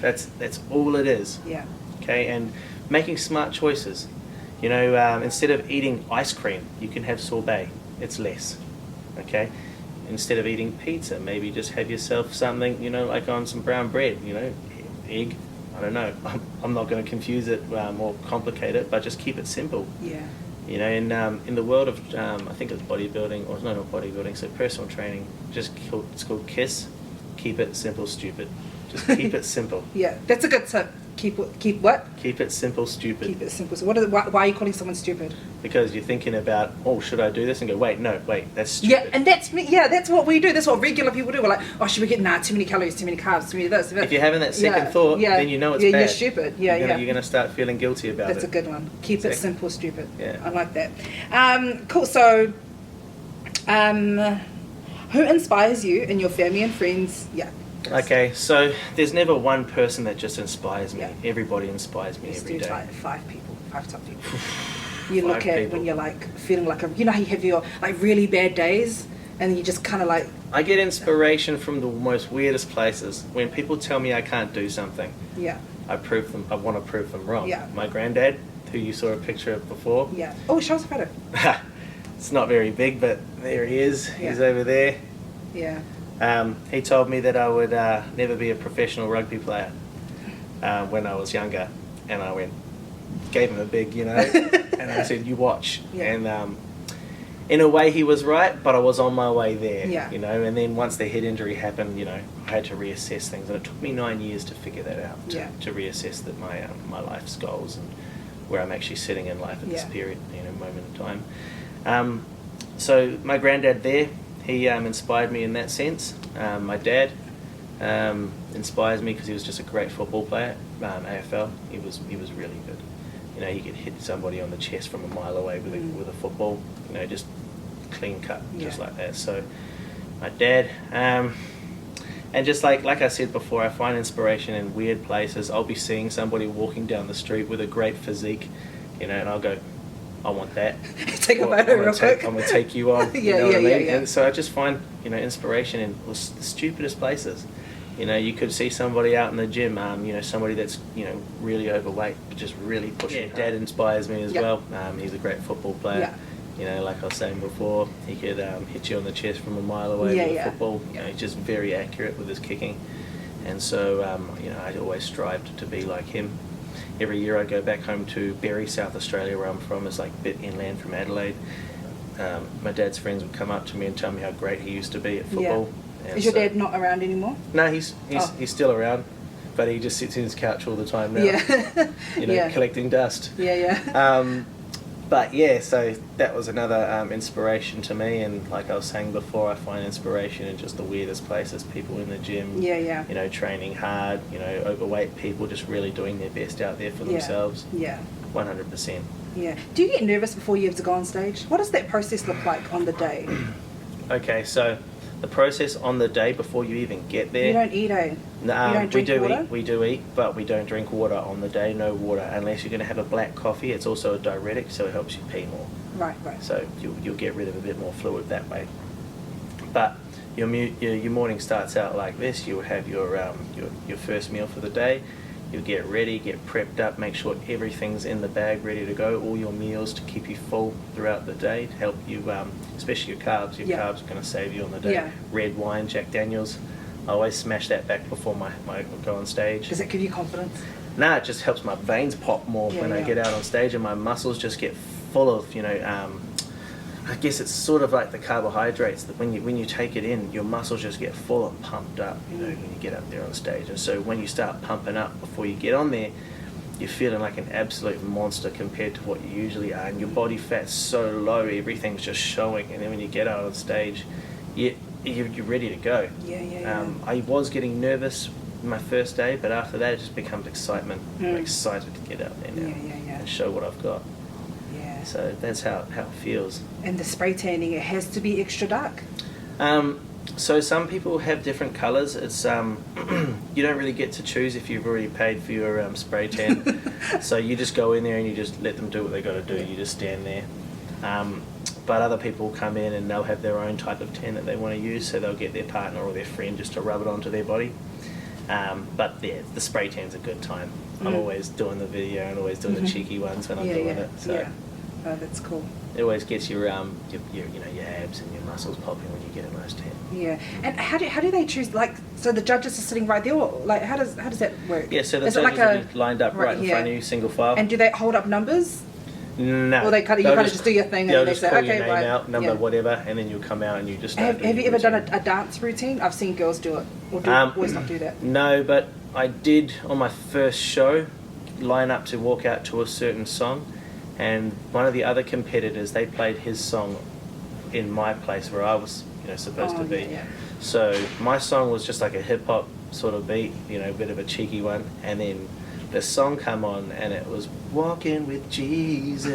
[SPEAKER 2] That's all it is.
[SPEAKER 1] Yeah.
[SPEAKER 2] Okay, and making smart choices. You know, instead of eating ice cream, you can have sorbet. It's less. Okay? Instead of eating pizza, maybe just have yourself something, you know, like on some brown bread, you know, egg. I don't know. I'm not going to confuse it or complicate it, but just keep it simple.
[SPEAKER 1] Yeah.
[SPEAKER 2] You know, in the world of, I think it's bodybuilding, or no, not bodybuilding, so personal training, it's called KISS, keep it simple, stupid. Just keep it simple.
[SPEAKER 1] Yeah, that's a good tip. Keep what?
[SPEAKER 2] Keep it simple, stupid.
[SPEAKER 1] Keep it simple. So why are you calling someone stupid?
[SPEAKER 2] Because you're thinking about, should I do this? And go, wait, that's stupid.
[SPEAKER 1] Yeah, and that's what we do. That's what regular people do. We're like, should we get, too many calories, too many carbs, too many this.
[SPEAKER 2] If you're having that second thought, then you know it's bad.
[SPEAKER 1] You're stupid. Yeah,
[SPEAKER 2] you're going to start feeling guilty about
[SPEAKER 1] That's
[SPEAKER 2] it.
[SPEAKER 1] a good one. Keep it simple, stupid.
[SPEAKER 2] Yeah.
[SPEAKER 1] I like that. Cool. So, who inspires you in your family and friends? Yeah.
[SPEAKER 2] Okay, so there's never one person that just inspires me. Everybody inspires me every day.
[SPEAKER 1] Like 5 top people. You look at when you're like feeling like you know how you have your like really bad days and you just kind of like.
[SPEAKER 2] I get inspiration from the most weirdest places. When people tell me I can't do something, I want to prove them wrong.
[SPEAKER 1] Yeah.
[SPEAKER 2] My granddad, who you saw a picture of before.
[SPEAKER 1] Yeah. Oh, show us a photo.
[SPEAKER 2] It's not very big, but there he is.
[SPEAKER 1] Yeah.
[SPEAKER 2] He's over there.
[SPEAKER 1] Yeah.
[SPEAKER 2] He told me that I would never be a professional rugby player when I was younger, and I gave him a big, you know, and I said, "You watch."
[SPEAKER 1] Yeah.
[SPEAKER 2] And in a way, he was right, but I was on my way there.
[SPEAKER 1] Yeah.
[SPEAKER 2] You know, and then once the head injury happened, you know, I had to reassess things, and it took me 9 years to figure that out. To reassess that my life's goals and where I'm actually sitting in life at this period, you know, moment in time. So my granddad there. He inspired me in that sense. My dad inspires me because he was just a great football player. AFL, he was really good. You know, he could hit somebody on the chest from a mile away with a football. You know, just clean cut, just like that. So, my dad, and just like I said before, I find inspiration in weird places. I'll be seeing somebody walking down the street with a great physique, you know, and I'll go, I want that.
[SPEAKER 1] Take a photo real quick.
[SPEAKER 2] I'm going to take you on.
[SPEAKER 1] Yeah,
[SPEAKER 2] you know what I mean?
[SPEAKER 1] yeah.
[SPEAKER 2] And so I just find, you know, inspiration in the stupidest places. You know, you could see somebody out in the gym, you know, somebody that's, you know, really overweight, but just really pushing. Dad inspires me as well. He's a great football player. You know, like I was saying before, he could hit you on the chest from a mile away with a football. You know, he's just very accurate with his kicking. And so, you know, I always strived to be like him. Every year I go back home to Berry, South Australia, where I'm from. It's like a bit inland from Adelaide. My dad's friends would come up to me and tell me how great he used to be at football.
[SPEAKER 1] And is your dad not around anymore?
[SPEAKER 2] No, he's still around, but he just sits in his couch all the time now. You know, collecting dust. But yeah, so that was another inspiration to me, and like I was saying before, I find inspiration in just the weirdest places. People in the gym, you know, training hard, you know, overweight people just really doing their best out there for themselves. 100%.
[SPEAKER 1] Yeah. Do you get nervous before you have to go on stage? What does that process look like on the day?
[SPEAKER 2] Okay, so the process on the day before you even get there.
[SPEAKER 1] You don't eat, eh?
[SPEAKER 2] No,
[SPEAKER 1] you don't drink water?
[SPEAKER 2] We do eat, but we don't drink water on the day. No water, unless you're going to have a black coffee. It's also a diuretic, so it helps you pee more.
[SPEAKER 1] Right.
[SPEAKER 2] So you'll get rid of a bit more fluid that way. But your morning starts out like this. You'll have your first meal for the day. You get ready, get prepped up, make sure everything's in the bag ready to go, all your meals to keep you full throughout the day, to help you, especially your carbs. Your carbs are going to save you on the day.
[SPEAKER 1] Yeah.
[SPEAKER 2] Red wine, Jack Daniels, I always smash that back before my go on stage.
[SPEAKER 1] Does it give you confidence?
[SPEAKER 2] Nah, it just helps my veins pop more when I get out on stage, and my muscles just get full of, I guess it's sort of like the carbohydrates that when you take it in, your muscles just get full and pumped up, when you get up there on stage. And so when you start pumping up before you get on there, you're feeling like an absolute monster compared to what you usually are, and your body fat's so low, everything's just showing. And then when you get out on stage, you're ready to go. I was getting nervous my first day, but after that it just becomes excitement. I'm excited to get out there now and show what I've got. So that's how it feels.
[SPEAKER 1] And the spray tanning, it has to be extra dark?
[SPEAKER 2] So some people have different colours. It's you don't really get to choose if you've already paid for your spray tan. So you just go in there and you just let them do what they got to do. You just stand there. But other people come in and they'll have their own type of tan that they want to use, so they'll get their partner or their friend just to rub it onto their body. But yeah, the spray tan's a good time. I'm always doing the video and always doing the cheeky ones when I'm doing it. So
[SPEAKER 1] oh, that's cool.
[SPEAKER 2] it always gets your your abs and your muscles popping when you get a nice tan.
[SPEAKER 1] Yeah, and how do they choose? Like, so the judges are sitting right there, or like how does that work?
[SPEAKER 2] Yeah, so the
[SPEAKER 1] Is it
[SPEAKER 2] judges
[SPEAKER 1] like
[SPEAKER 2] will be lined up right in front of you, single file.
[SPEAKER 1] And do they hold up numbers?
[SPEAKER 2] No.
[SPEAKER 1] Or you kind of just do your thing and they say,
[SPEAKER 2] call
[SPEAKER 1] okay,
[SPEAKER 2] your name
[SPEAKER 1] right.
[SPEAKER 2] out, number, whatever, and then you'll come out and you just start
[SPEAKER 1] Have you ever
[SPEAKER 2] routine.
[SPEAKER 1] done a dance routine? I've seen girls do it, or boys not do that.
[SPEAKER 2] No, but I did on my first show line up to walk out to a certain song, and one of the other competitors, they played his song in my place where I was supposed to be. So my song was just like a hip hop sort of beat, a bit of a cheeky one, and then the song come on and it was Walking with Jesus.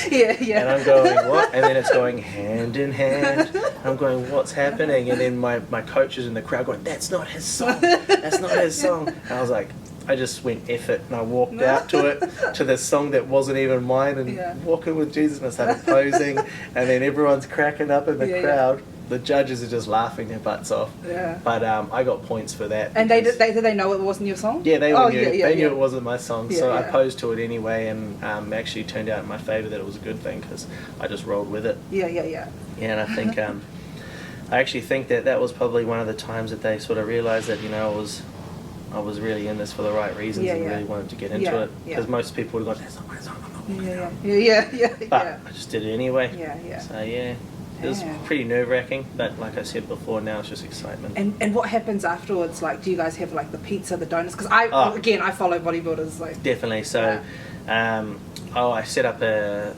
[SPEAKER 2] And I'm going, what? And then it's going hand in hand. I'm going, what's happening? And then my coach is in the crowd going, that's not his song. That's not his song. And I was like, I just went F it, and I walked out to it, to the song that wasn't even mine, and Walking with Jesus, and I started posing, and then everyone's cracking up in the crowd. The judges are just laughing their butts off. But I got points for that.
[SPEAKER 1] And did they know it wasn't your song?
[SPEAKER 2] Yeah, they knew. They knew it wasn't my song, so I posed to it anyway, and actually turned out in my favour that it was a good thing because I just rolled with it. Yeah, and I think I actually think that was probably one of the times that they sort of realised that I was really in this for the right reasons and really wanted to get into it, because most people would have gone, that's not my song, I'm not going to But I just did it anyway. So it was pretty nerve-wracking, but like I said before, now it's just excitement.
[SPEAKER 1] And what happens afterwards? Like, do you guys have like the pizza, the donuts? Because I follow bodybuilders. Like,
[SPEAKER 2] definitely. So, I set up a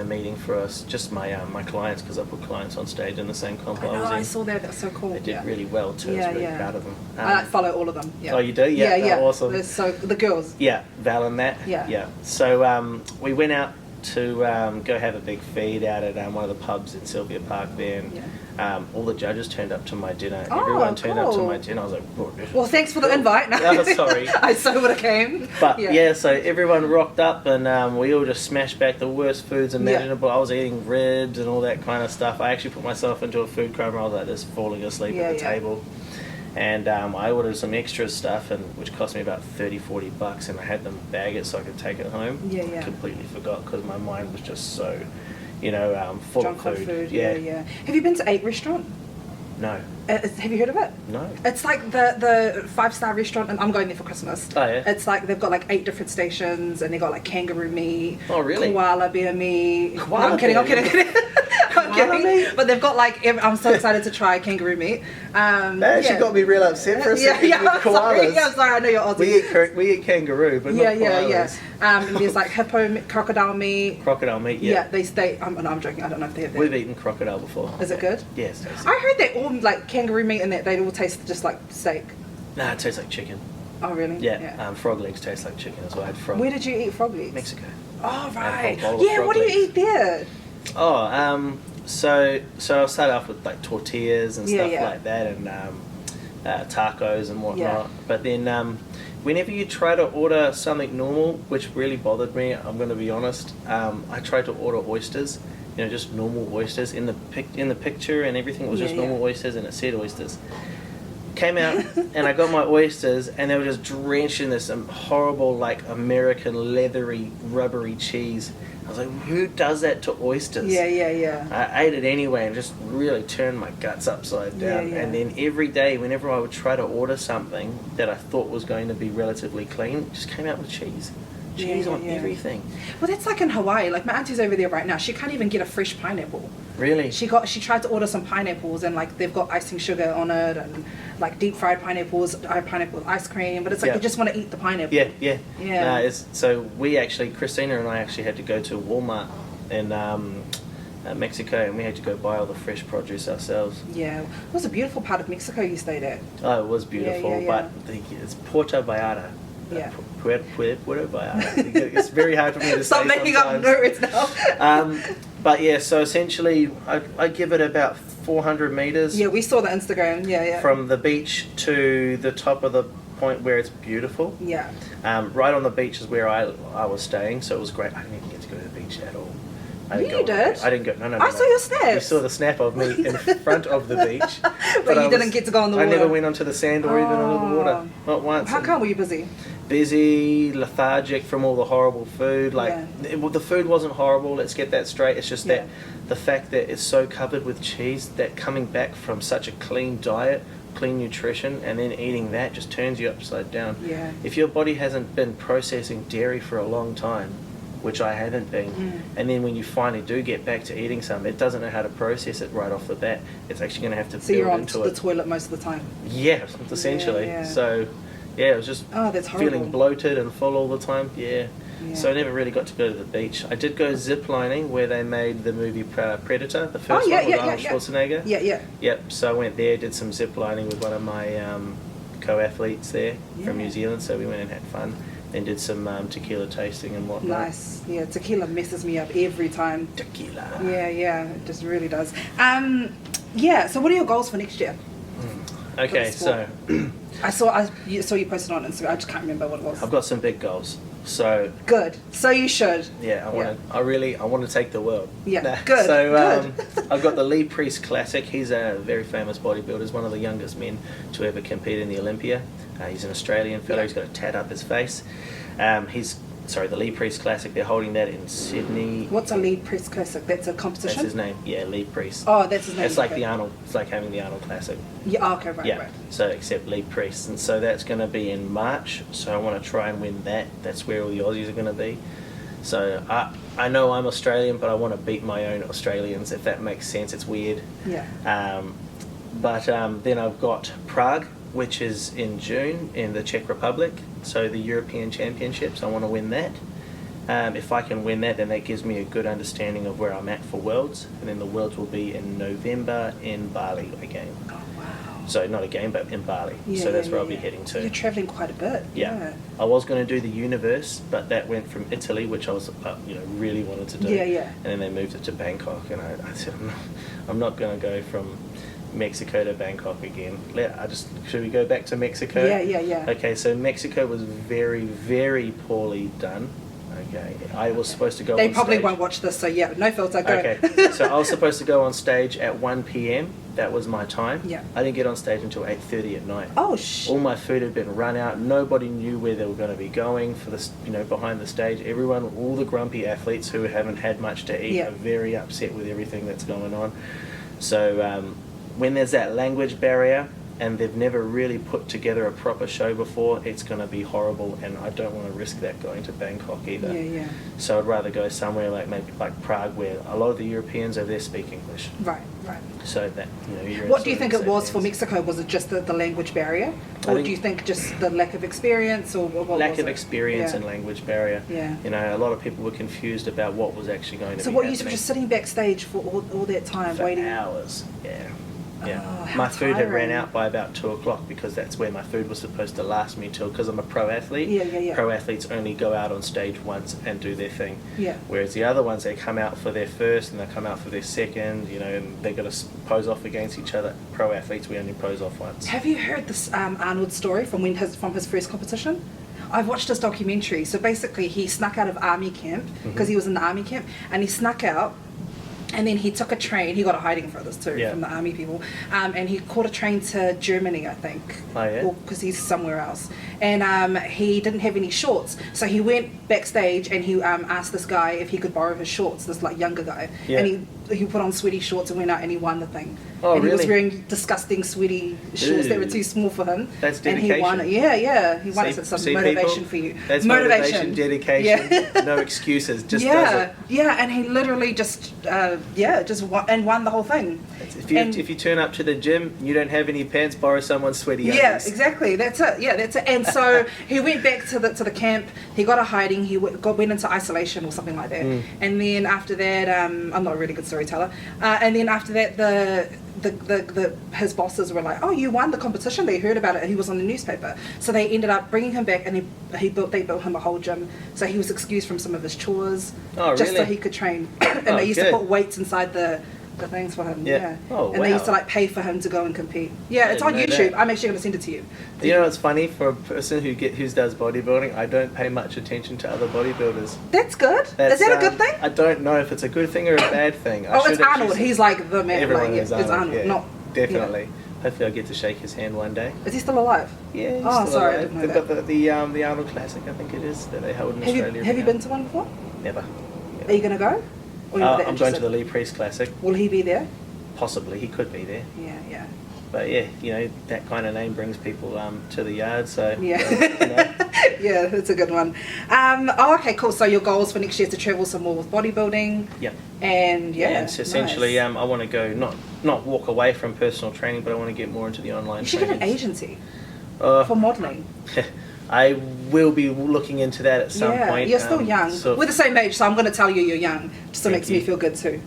[SPEAKER 2] meeting for us, just my clients, because I put clients on stage in the same comp I was in.
[SPEAKER 1] I saw that. That's so cool.
[SPEAKER 2] They did really well too. I was really proud of them.
[SPEAKER 1] I follow all of them.
[SPEAKER 2] Oh, you do? Yeah. Awesome.
[SPEAKER 1] So the girls.
[SPEAKER 2] Yeah, Val and Matt. Yeah. So we went out to go have a big feed out at one of the pubs in Sylvia Park there, and all the judges turned up to my dinner. Everyone turned up to my dinner. I was like,
[SPEAKER 1] well, thanks for the invite.
[SPEAKER 2] No, sorry.
[SPEAKER 1] I so would have came.
[SPEAKER 2] But so everyone rocked up, and we all just smashed back the worst foods imaginable. I was eating ribs and all that kind of stuff. I actually put myself into a food coma. I was like just falling asleep at the table. And I ordered some extra stuff, which cost me about $30-40, and I had them bag it so I could take it home. I completely forgot because my mind was just so, full
[SPEAKER 1] drunk
[SPEAKER 2] of food.
[SPEAKER 1] On food. Have you been to 8 Restaurant?
[SPEAKER 2] No.
[SPEAKER 1] Have you heard of it?
[SPEAKER 2] No.
[SPEAKER 1] It's like the 5-star restaurant, and I'm going there for Christmas.
[SPEAKER 2] Oh yeah.
[SPEAKER 1] It's like they've got like 8 different stations, and they got like kangaroo meat.
[SPEAKER 2] Oh really?
[SPEAKER 1] Koala bear meat.
[SPEAKER 2] Koala
[SPEAKER 1] I'm kidding. I'm kidding. But they've got like, I'm so excited to try kangaroo meat.
[SPEAKER 2] That actually got me real upset for a second with koalas.
[SPEAKER 1] I'm sorry, I know you're Aussie.
[SPEAKER 2] We eat kangaroo, but not koalas.
[SPEAKER 1] And there's like crocodile meat.
[SPEAKER 2] Crocodile meat,
[SPEAKER 1] Yeah, I'm joking. I don't know if they have that.
[SPEAKER 2] We've eaten crocodile before.
[SPEAKER 1] Is it good?
[SPEAKER 2] Yes.
[SPEAKER 1] I heard that all like kangaroo meat and that they all taste just like steak.
[SPEAKER 2] Nah, it tastes like chicken.
[SPEAKER 1] Oh really?
[SPEAKER 2] Yeah. Frog legs taste like chicken as well. I had frog.
[SPEAKER 1] Where did you eat frog legs?
[SPEAKER 2] Mexico.
[SPEAKER 1] Oh right.
[SPEAKER 2] What
[SPEAKER 1] do you eat there?
[SPEAKER 2] So I'll start off with like tortillas and stuff like that, and tacos and whatnot. But then whenever you try to order something normal, which really bothered me, I'm going to be honest, I tried to order oysters, just normal oysters in the picture, and everything was just normal oysters, and it said oysters. Came out and I got my oysters and they were just drenched in this horrible like American leathery rubbery cheese. I was like, who does that to oysters?
[SPEAKER 1] Yeah.
[SPEAKER 2] I ate it anyway and just really turned my guts upside down.
[SPEAKER 1] Yeah.
[SPEAKER 2] And then every day, whenever I would try to order something that I thought was going to be relatively clean, it just came out with cheese. Cheese on everything.
[SPEAKER 1] Well, that's like in Hawaii. Like my auntie's over there right now. She can't even get a fresh pineapple.
[SPEAKER 2] Really?
[SPEAKER 1] She tried to order some pineapples and like they've got icing sugar on it and like deep fried pineapples, pineapple with ice cream. But it's like they just want to eat the pineapple.
[SPEAKER 2] Yeah. So we actually, Christina and I actually had to go to Walmart in Mexico, and we had to go buy all the fresh produce ourselves.
[SPEAKER 1] Yeah, it was a beautiful part of Mexico you stayed at.
[SPEAKER 2] Oh, it was beautiful, but it's Puerto Vallarta.
[SPEAKER 1] Yeah.
[SPEAKER 2] Puerto Vallarta. It's very hard for me to
[SPEAKER 1] Stop
[SPEAKER 2] say
[SPEAKER 1] making
[SPEAKER 2] sometimes.
[SPEAKER 1] up words now.
[SPEAKER 2] But yeah, so essentially, I give it about 400 meters.
[SPEAKER 1] Yeah, we saw the Instagram. Yeah.
[SPEAKER 2] From the beach to the top of the point where it's beautiful.
[SPEAKER 1] Yeah.
[SPEAKER 2] Right on the beach is where I was staying, so it was great. I didn't even get to go to the beach at all.
[SPEAKER 1] You did?
[SPEAKER 2] I didn't go. No.
[SPEAKER 1] I saw your snaps.
[SPEAKER 2] You saw the snap of me in front of the beach.
[SPEAKER 1] but you didn't get to go on the water.
[SPEAKER 2] I never went onto the sand or even onto the water. Not once.
[SPEAKER 1] How come were you busy?
[SPEAKER 2] Busy, lethargic from all the horrible food. The food wasn't horrible, let's get that straight. It's just that the fact that it's so covered with cheese, that coming back from such a clean diet, clean nutrition, and then eating that just turns you upside down.
[SPEAKER 1] Yeah.
[SPEAKER 2] If your body hasn't been processing dairy for a long time, which I haven't been, and then when you finally do get back to eating some, it doesn't know how to process it right off the bat. It's actually going to have to build
[SPEAKER 1] you're on
[SPEAKER 2] into
[SPEAKER 1] the
[SPEAKER 2] it.
[SPEAKER 1] toilet most of the time.
[SPEAKER 2] Yeah, essentially.
[SPEAKER 1] Yeah.
[SPEAKER 2] So yeah, it was just
[SPEAKER 1] that's horrible.
[SPEAKER 2] feeling bloated and full all the time. Yeah. So I never really got to go to the beach. I did go zip lining where they made the movie Predator, the first one with Arnold Schwarzenegger.
[SPEAKER 1] Yeah.
[SPEAKER 2] Yep. So I went there, did some zip lining with one of my co-athletes there from New Zealand. So we went and had fun. Then did some tequila tasting and whatnot.
[SPEAKER 1] Nice. Yeah, tequila messes me up every time.
[SPEAKER 2] Tequila.
[SPEAKER 1] Yeah, it just really does. So what are your goals for next year?
[SPEAKER 2] Okay, so
[SPEAKER 1] I saw you posted on Instagram. I just can't remember what it was.
[SPEAKER 2] I've got some big goals. So
[SPEAKER 1] good. So you should.
[SPEAKER 2] Yeah, I want to take the world.
[SPEAKER 1] Yeah. Good.
[SPEAKER 2] So I've got the Lee Priest Classic. He's a very famous bodybuilder. He's one of the youngest men to ever compete in the Olympia. He's an Australian fellow. He's got a tat up his face. The Lee Priest Classic. They're holding that in Sydney.
[SPEAKER 1] What's a Lee Priest Classic? That's a competition.
[SPEAKER 2] That's his name. Yeah, Lee Priest.
[SPEAKER 1] Oh, that's his name.
[SPEAKER 2] It's like the Arnold. It's like having the Arnold Classic.
[SPEAKER 1] Yeah. Okay. Right.
[SPEAKER 2] So except Lee Priest, and so that's going to be in March. So I want to try and win that. That's where all the Aussies are going to be. So I know I'm Australian, but I want to beat my own Australians, if that makes sense. It's weird.
[SPEAKER 1] Yeah.
[SPEAKER 2] But then I've got Prague, which is in June in the Czech Republic. So the European Championships, I want to win that. If I can win that, then that gives me a good understanding of where I'm at for Worlds. And then the Worlds will be in November in Bali again.
[SPEAKER 1] Oh, wow.
[SPEAKER 2] So not again, but in Bali. So that's where I'll be heading to.
[SPEAKER 1] You're travelling quite a bit.
[SPEAKER 2] Yeah. I was going to do the Universe, but that went from Italy, which I was, really wanted to do.
[SPEAKER 1] Yeah.
[SPEAKER 2] And then they moved it to Bangkok, and I said, I'm not going to go from Mexico to Bangkok again. Should we go back to Mexico?
[SPEAKER 1] Yeah.
[SPEAKER 2] Okay, so Mexico was very, very poorly done. Okay, I was supposed to go on stage.
[SPEAKER 1] They probably won't watch this, so no filter, go.
[SPEAKER 2] Okay, so I was supposed to go on stage at 1 p.m. That was my time.
[SPEAKER 1] Yeah.
[SPEAKER 2] I didn't get on stage until 8:30 at night.
[SPEAKER 1] Oh, shit.
[SPEAKER 2] All my food had been run out. Nobody knew where they were going to be going for this, behind the stage. All the grumpy athletes who haven't had much to eat are very upset with everything that's going on. So when there's that language barrier, and they've never really put together a proper show before, it's going to be horrible, and I don't want to risk that going to Bangkok either.
[SPEAKER 1] Yeah.
[SPEAKER 2] So I'd rather go somewhere maybe like Prague, where a lot of the Europeans over there speak English.
[SPEAKER 1] Right.
[SPEAKER 2] So that, you're
[SPEAKER 1] what do you think it was for Mexico? Was it just the language barrier? Or do you think just the lack of experience, or what
[SPEAKER 2] lack
[SPEAKER 1] was
[SPEAKER 2] of
[SPEAKER 1] it?
[SPEAKER 2] experience and language barrier.
[SPEAKER 1] Yeah.
[SPEAKER 2] A lot of people were confused about what was actually going to be
[SPEAKER 1] So what,
[SPEAKER 2] happening.
[SPEAKER 1] you were just sitting backstage for all that time,
[SPEAKER 2] for
[SPEAKER 1] waiting?
[SPEAKER 2] hours, yeah.
[SPEAKER 1] Oh, how
[SPEAKER 2] my food had ran
[SPEAKER 1] tiring.
[SPEAKER 2] out by about 2 o'clock, because that's where my food was supposed to last me till, because I'm a pro athlete.
[SPEAKER 1] Yeah.
[SPEAKER 2] Pro athletes only go out on stage once and do their thing.
[SPEAKER 1] Yeah.
[SPEAKER 2] Whereas the other ones, they come out for their first and they come out for their second, and they've got to pose off against each other. Pro athletes, we only pose off once.
[SPEAKER 1] Have you heard this Arnold story from his first competition? I've watched this documentary. So basically he snuck out of army camp, because he was in the army camp, and he snuck out And then he took a train. He got a hiding for this too, from the army people. And he caught a train to Germany, I think.
[SPEAKER 2] Oh, yeah?
[SPEAKER 1] Because he's somewhere else. And he didn't have any shorts. So he went backstage and he asked this guy if he could borrow his shorts, this like younger guy.
[SPEAKER 2] Yeah.
[SPEAKER 1] And he put on sweaty shorts and went out and he won the thing.
[SPEAKER 2] Oh,
[SPEAKER 1] and
[SPEAKER 2] really?
[SPEAKER 1] he was wearing disgusting sweaty shorts that were too small for him.
[SPEAKER 2] That's
[SPEAKER 1] dedication. And he won it. Yeah. He won it. So it's some motivation
[SPEAKER 2] people?
[SPEAKER 1] for you.
[SPEAKER 2] That's motivation, dedication. Yeah. No excuses. Just does it.
[SPEAKER 1] Yeah, and he literally just won the whole thing.
[SPEAKER 2] If you turn up to the gym, you don't have any pants, borrow someone's sweaty undies.
[SPEAKER 1] Yeah, exactly. That's it. Yeah, that's it. And so he went back to the camp. He got a hiding. He went into isolation or something like that. And then after that, I'm not a really good storyteller. And then after that, his bosses were like, "Oh, you won the competition." They heard about it. He was on the newspaper, so they ended up bringing him back, and they built him a whole gym. So he was excused from some of his chores, just so he could train. And they used to put weights inside the things for him. Yeah.
[SPEAKER 2] Oh,
[SPEAKER 1] and they used to like pay for him to go and compete. Yeah, it's on YouTube. I'm actually going to send it to you.
[SPEAKER 2] You know what's funny, for a person who does bodybuilding, I don't pay much attention to other bodybuilders.
[SPEAKER 1] That's good. Is that a good thing?
[SPEAKER 2] I don't know if it's a good thing or a bad thing.
[SPEAKER 1] It's Arnold. He's like the man.
[SPEAKER 2] Everyone
[SPEAKER 1] is Arnold.
[SPEAKER 2] Yeah,
[SPEAKER 1] Not
[SPEAKER 2] definitely.
[SPEAKER 1] Yeah.
[SPEAKER 2] Hopefully, I'll get to shake his hand one day.
[SPEAKER 1] Is he still alive?
[SPEAKER 2] Yeah. He's still
[SPEAKER 1] sorry,
[SPEAKER 2] alive.
[SPEAKER 1] I didn't know
[SPEAKER 2] They've
[SPEAKER 1] that.
[SPEAKER 2] got the Arnold Classic, I think it is, that they hold in Australia.
[SPEAKER 1] Have you been to one before?
[SPEAKER 2] Never.
[SPEAKER 1] Are you going to go? Or
[SPEAKER 2] I'm going to the Lee Priest Classic.
[SPEAKER 1] Will he be there?
[SPEAKER 2] Possibly, he could be there.
[SPEAKER 1] Yeah.
[SPEAKER 2] But yeah, that kind of name brings people to the yard. So
[SPEAKER 1] yeah, yeah, that's a good one. Okay, cool. So your goals for next year is to travel some more with bodybuilding.
[SPEAKER 2] Yeah.
[SPEAKER 1] And
[SPEAKER 2] and so essentially, I want to go not walk away from personal training, but I want to get more into the online.
[SPEAKER 1] You should get an agency for modelling.
[SPEAKER 2] I will be looking into that at some point.
[SPEAKER 1] You're still young. We're the same age, so I'm going to tell you you're young. Just makes me feel good too.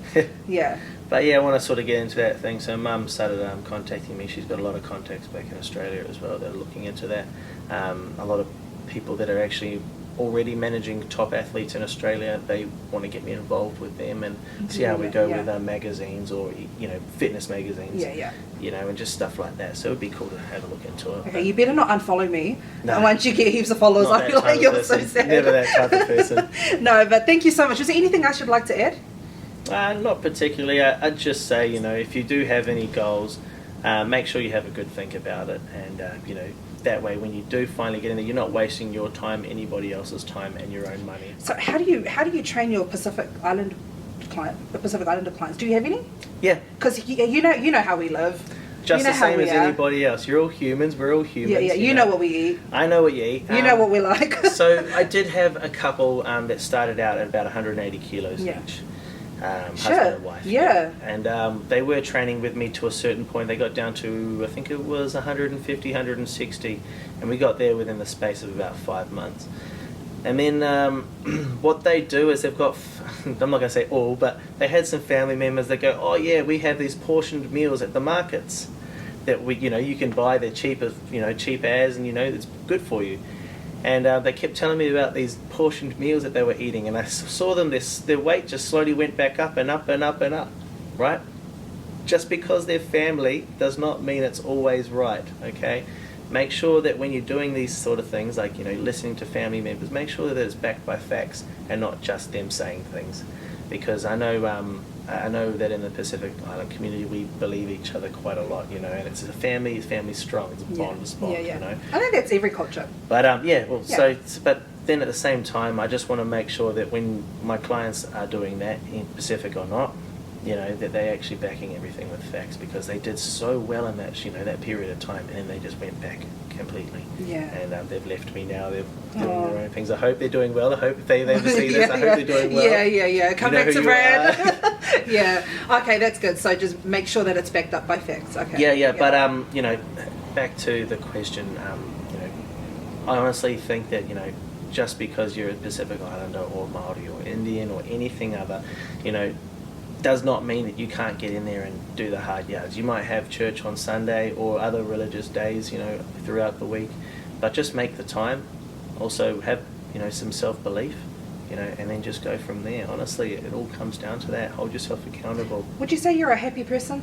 [SPEAKER 1] Yeah.
[SPEAKER 2] But yeah, I want to sort of get into that thing. So Mum started contacting me. She's got a lot of contacts back in Australia as well that are looking into that. A lot of people that are actually already managing top athletes in Australia, they want to get me involved with them and see how we go with magazines or fitness magazines. And just stuff like that. So it'd be cool to have a look into it.
[SPEAKER 1] Okay, you better not unfollow me. No. And once you get heaps of followers, I'll be like, you're so sad.
[SPEAKER 2] Never that type of person.
[SPEAKER 1] No, but thank you so much. Is there anything else you'd like to add?
[SPEAKER 2] Not particularly. I'd just say, if you do have any goals, make sure you have a good think about it, and that way when you do finally get in there, you're not wasting your time, anybody else's time, and your own money.
[SPEAKER 1] So how do you train your Pacific Islander clients? Do you have any?
[SPEAKER 2] Yeah.
[SPEAKER 1] Because you know how we live.
[SPEAKER 2] Just the same as anybody else. You're all humans. We're all humans.
[SPEAKER 1] Yeah. You know what we eat.
[SPEAKER 2] I know what you eat.
[SPEAKER 1] You know what we like.
[SPEAKER 2] So I did have a couple that started out at about 180 kilos each. Husband and wife.
[SPEAKER 1] Yeah.
[SPEAKER 2] And they were training with me to a certain point. They got down to, I think it was 150, 160, and we got there within the space of about 5 months. And then what they do is they've got, I'm not going to say all, but they had some family members that go, oh yeah, we have these portioned meals at the markets that you can buy. They're cheap as, cheap as, and it's good for you. And they kept telling me about these portioned meals that they were eating, and I saw them, their weight just slowly went back up and up and up and up, right? Just because they're family does not mean it's always right, okay? Make sure that when you're doing these sort of things, like, listening to family members, make sure that it's backed by facts and not just them saying things. Because I know that in the Pacific Island community we believe each other quite a lot, and it's a family strong, it's a bond,
[SPEAKER 1] I think that's every culture.
[SPEAKER 2] But but then at the same time, I just want to make sure that when my clients are doing that, in Pacific or not, that they're actually backing everything with facts, because they did so well in that, that period of time, and then they just went back completely.
[SPEAKER 1] Yeah.
[SPEAKER 2] And they've left me now. They're doing their own things. I hope they're doing well. I hope if they ever see this, I hope they're doing well.
[SPEAKER 1] Yeah. Come back to Brad. Yeah. Okay, that's good. So just make sure that it's backed up by facts. Okay.
[SPEAKER 2] Yeah. But back to the question. I honestly think that just because you're a Pacific Islander or Maori or Indian or anything other, does not mean that you can't get in there and do the hard yards. You might have church on Sunday or other religious days, throughout the week, but just make the time. Also have, some self-belief, and then just go from there. Honestly, it all comes down to that. Hold yourself accountable.
[SPEAKER 1] Would you say you're a happy person?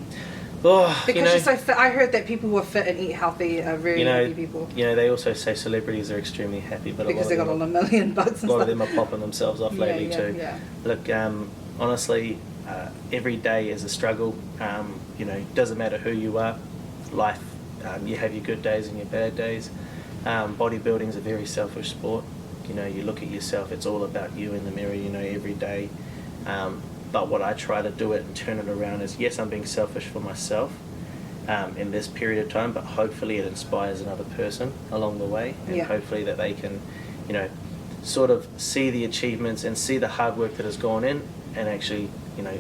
[SPEAKER 2] Oh,
[SPEAKER 1] because you're so fit. I heard that people who are fit and eat healthy are very happy people.
[SPEAKER 2] They also say celebrities are extremely happy, but
[SPEAKER 1] because they got $1 million bucks.
[SPEAKER 2] A lot of them are popping themselves off lately too.
[SPEAKER 1] Yeah.
[SPEAKER 2] Look, honestly, every day is a struggle. You know, doesn't matter who you are, life, you have your good days and your bad days. Bodybuilding is a very selfish sport. You know, you look at yourself, it's all about you in the mirror, you know, every day. But what I try to do it and turn it around is, yes, I'm being selfish for myself in this period of time, but hopefully it inspires another person along the way, and hopefully that they can, you know, sort of see the achievements and see the hard work that has gone in, and actually, you know,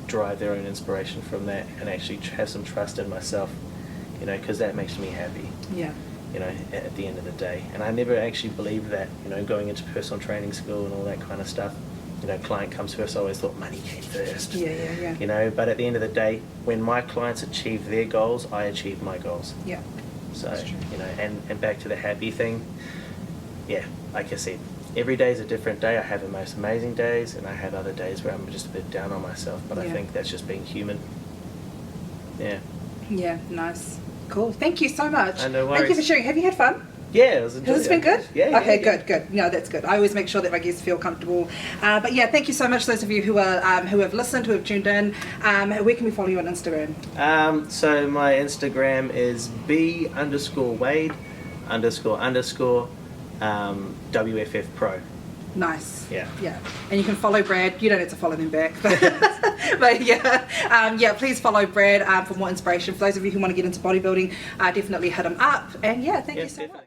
[SPEAKER 2] drive their own inspiration from that, and actually have some trust in myself, you know, because that makes me happy.
[SPEAKER 1] Yeah.
[SPEAKER 2] You know, at the end of the day. And I never actually believed that, you know, going into personal training school and all that kind of stuff, you know, client comes first. I always thought money came first.
[SPEAKER 1] Yeah.
[SPEAKER 2] You know, but at the end of the day, when my clients achieve their goals, I achieve my goals.
[SPEAKER 1] Yeah.
[SPEAKER 2] So, you know, and back to the happy thing, yeah, like I said, every day is a different day. I have the most amazing days, and I have other days where I'm just a bit down on myself, but I think that's just being human. Yeah.
[SPEAKER 1] Yeah, nice. Cool. Thank you so much.
[SPEAKER 2] No worries.
[SPEAKER 1] Thank you for sharing. Have you had fun?
[SPEAKER 2] Yeah, it was enjoyable.
[SPEAKER 1] Has this been good?
[SPEAKER 2] Yeah.
[SPEAKER 1] Okay, good. No, that's good. I always make sure that my guests feel comfortable. But yeah, thank you so much, those of you who are who have listened, who have tuned in. Where can we follow you on Instagram?
[SPEAKER 2] So my Instagram is B_Wade _WFF Pro.
[SPEAKER 1] Nice.
[SPEAKER 2] Yeah.
[SPEAKER 1] And you can follow Brad. You don't have to follow them back, but yeah, please follow Brad for more inspiration. For those of you who want to get into bodybuilding, definitely hit him up. And yeah, thank you so much.